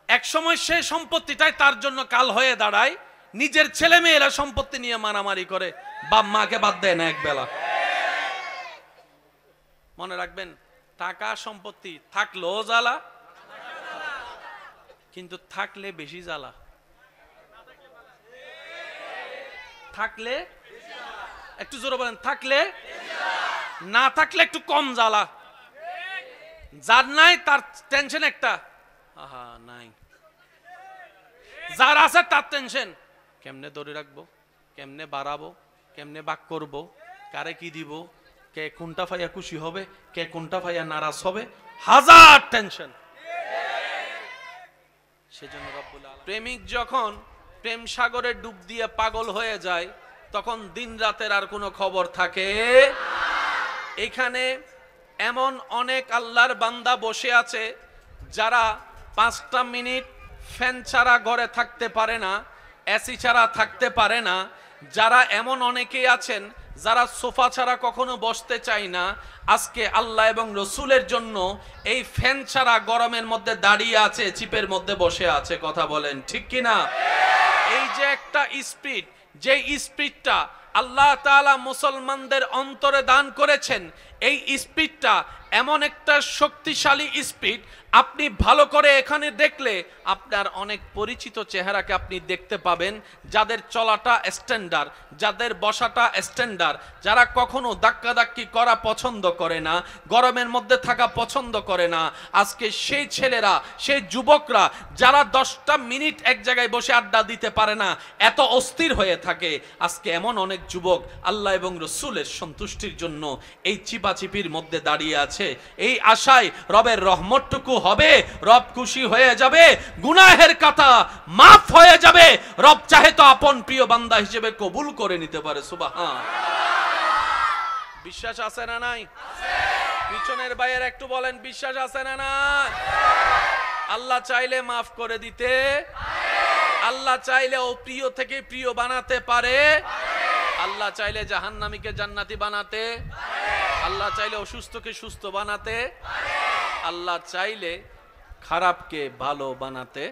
এক সময় সে সম্পত্তিটাই তার জন্য কাল হয়ে দাঁড়ায়। নিজের ছেলে মেয়েরা সম্পত্তি নিয়ে মারামারি করে, বাপ মাকে বাদ দেয় না একবেলা। মনে রাখবেন, টাকা সম্পত্তি থাকলেও জ্বালা, কিন্তু থাকলে বেশি জ্বালা। থাকলে একটু জোরে বলেন, থাকলে, না থাকলে একটু কম জ্বালা। যার নাই তার টেনশন একটা, আহা নাই। যার আছে তার টেনশন, কেমনে ধরে রাখবো, কেমনে বাড়াবো, কেমনে বাক করবো, কারে কি দিব, কে কোনটা ফাইয়া খুশি হবে, কে কোনটা ফাইয়া নারাজ হবে, হাজার টেনশন। সেজন্য রব্বুল আলামিন, প্রেমিক যখন প্রেম সাগরে ডুব দিয়ে পাগল হয়ে যায়, তখন দিন রাতের আর কোনো খবর থাকে। এখানে এমন অনেক আল্লাহর বান্দা বসে আছে যারা 5টা মিনিট ফ্যান ছাড়া ঘরে থাকতে পারে না, এসি ছাড়া থাকতে পারে না। যারা এমন অনেকেই আছেন যারা সোফা ছাড়া কখনো বসতে চায় না, আজকে আল্লাহ এবং রসুলের জন্য এই ফ্যান ছাড়া গরমের মধ্যে দাঁড়িয়ে আছে, চিপের মধ্যে বসে আছে। কথা বলেন ঠিক কিনা? এই যে একটা স্পিড, যে স্পিডটা আল্লাহ তাআলা মুসলমানদের অন্তরে দান করেছেন, এই স্পিডটা এমন একটা শক্তিশালী স্পিড, আপনি ভালো করে এখানে দেখলে আপনার অনেক পরিচিত চেহারাকে আপনি দেখতে পাবেন, যাদের চলাটা স্ট্যান্ডার্ড, যাদের বসাটা স্ট্যান্ডার্ড, যারা কখনো ধাক্কাধাক্কি করা পছন্দ করে না, গরমের মধ্যে থাকা পছন্দ করে না। আজকে সেই ছেলেরা, সেই যুবকরা যারা 10টা মিনিট এক জায়গায় বসে আড্ডা দিতে পারে না, এত অস্থির হয়ে থাকে, আজকে এমন অনেক যুবক আল্লাহ এবং রসুলের সন্তুষ্টির জন্য এই চিপাচিপির মধ্যে দাঁড়িয়ে আছে, এই আশায় রবের রহমতটুকু হবে, রব খুশি হয়ে যাবে, গুনাহের কথা মাফ হয়ে যাবে, রব চাহে তো আপন প্রিয় বান্দা হিসেবে কবুল করে নিতে পারে। সুবহান। বিশ্বাস আছে না নাই? পিছনের ভাইয়ের একটু বলেন, বিশ্বাস আছে না নাই? আল্লাহ চাইলে মাফ করে দিতে, আল্লাহ চাইলে ও প্রিয় থেকে প্রিয় বানাতে পারে। আল্লাহ চাইলে জাহান্নামীকে জান্নাতি বানাতে, আল্লাহ চাইলে অসুস্থকে সুস্থ বানাতে, আল্লাহ চাইলে খারাপকে ভালো বানাতে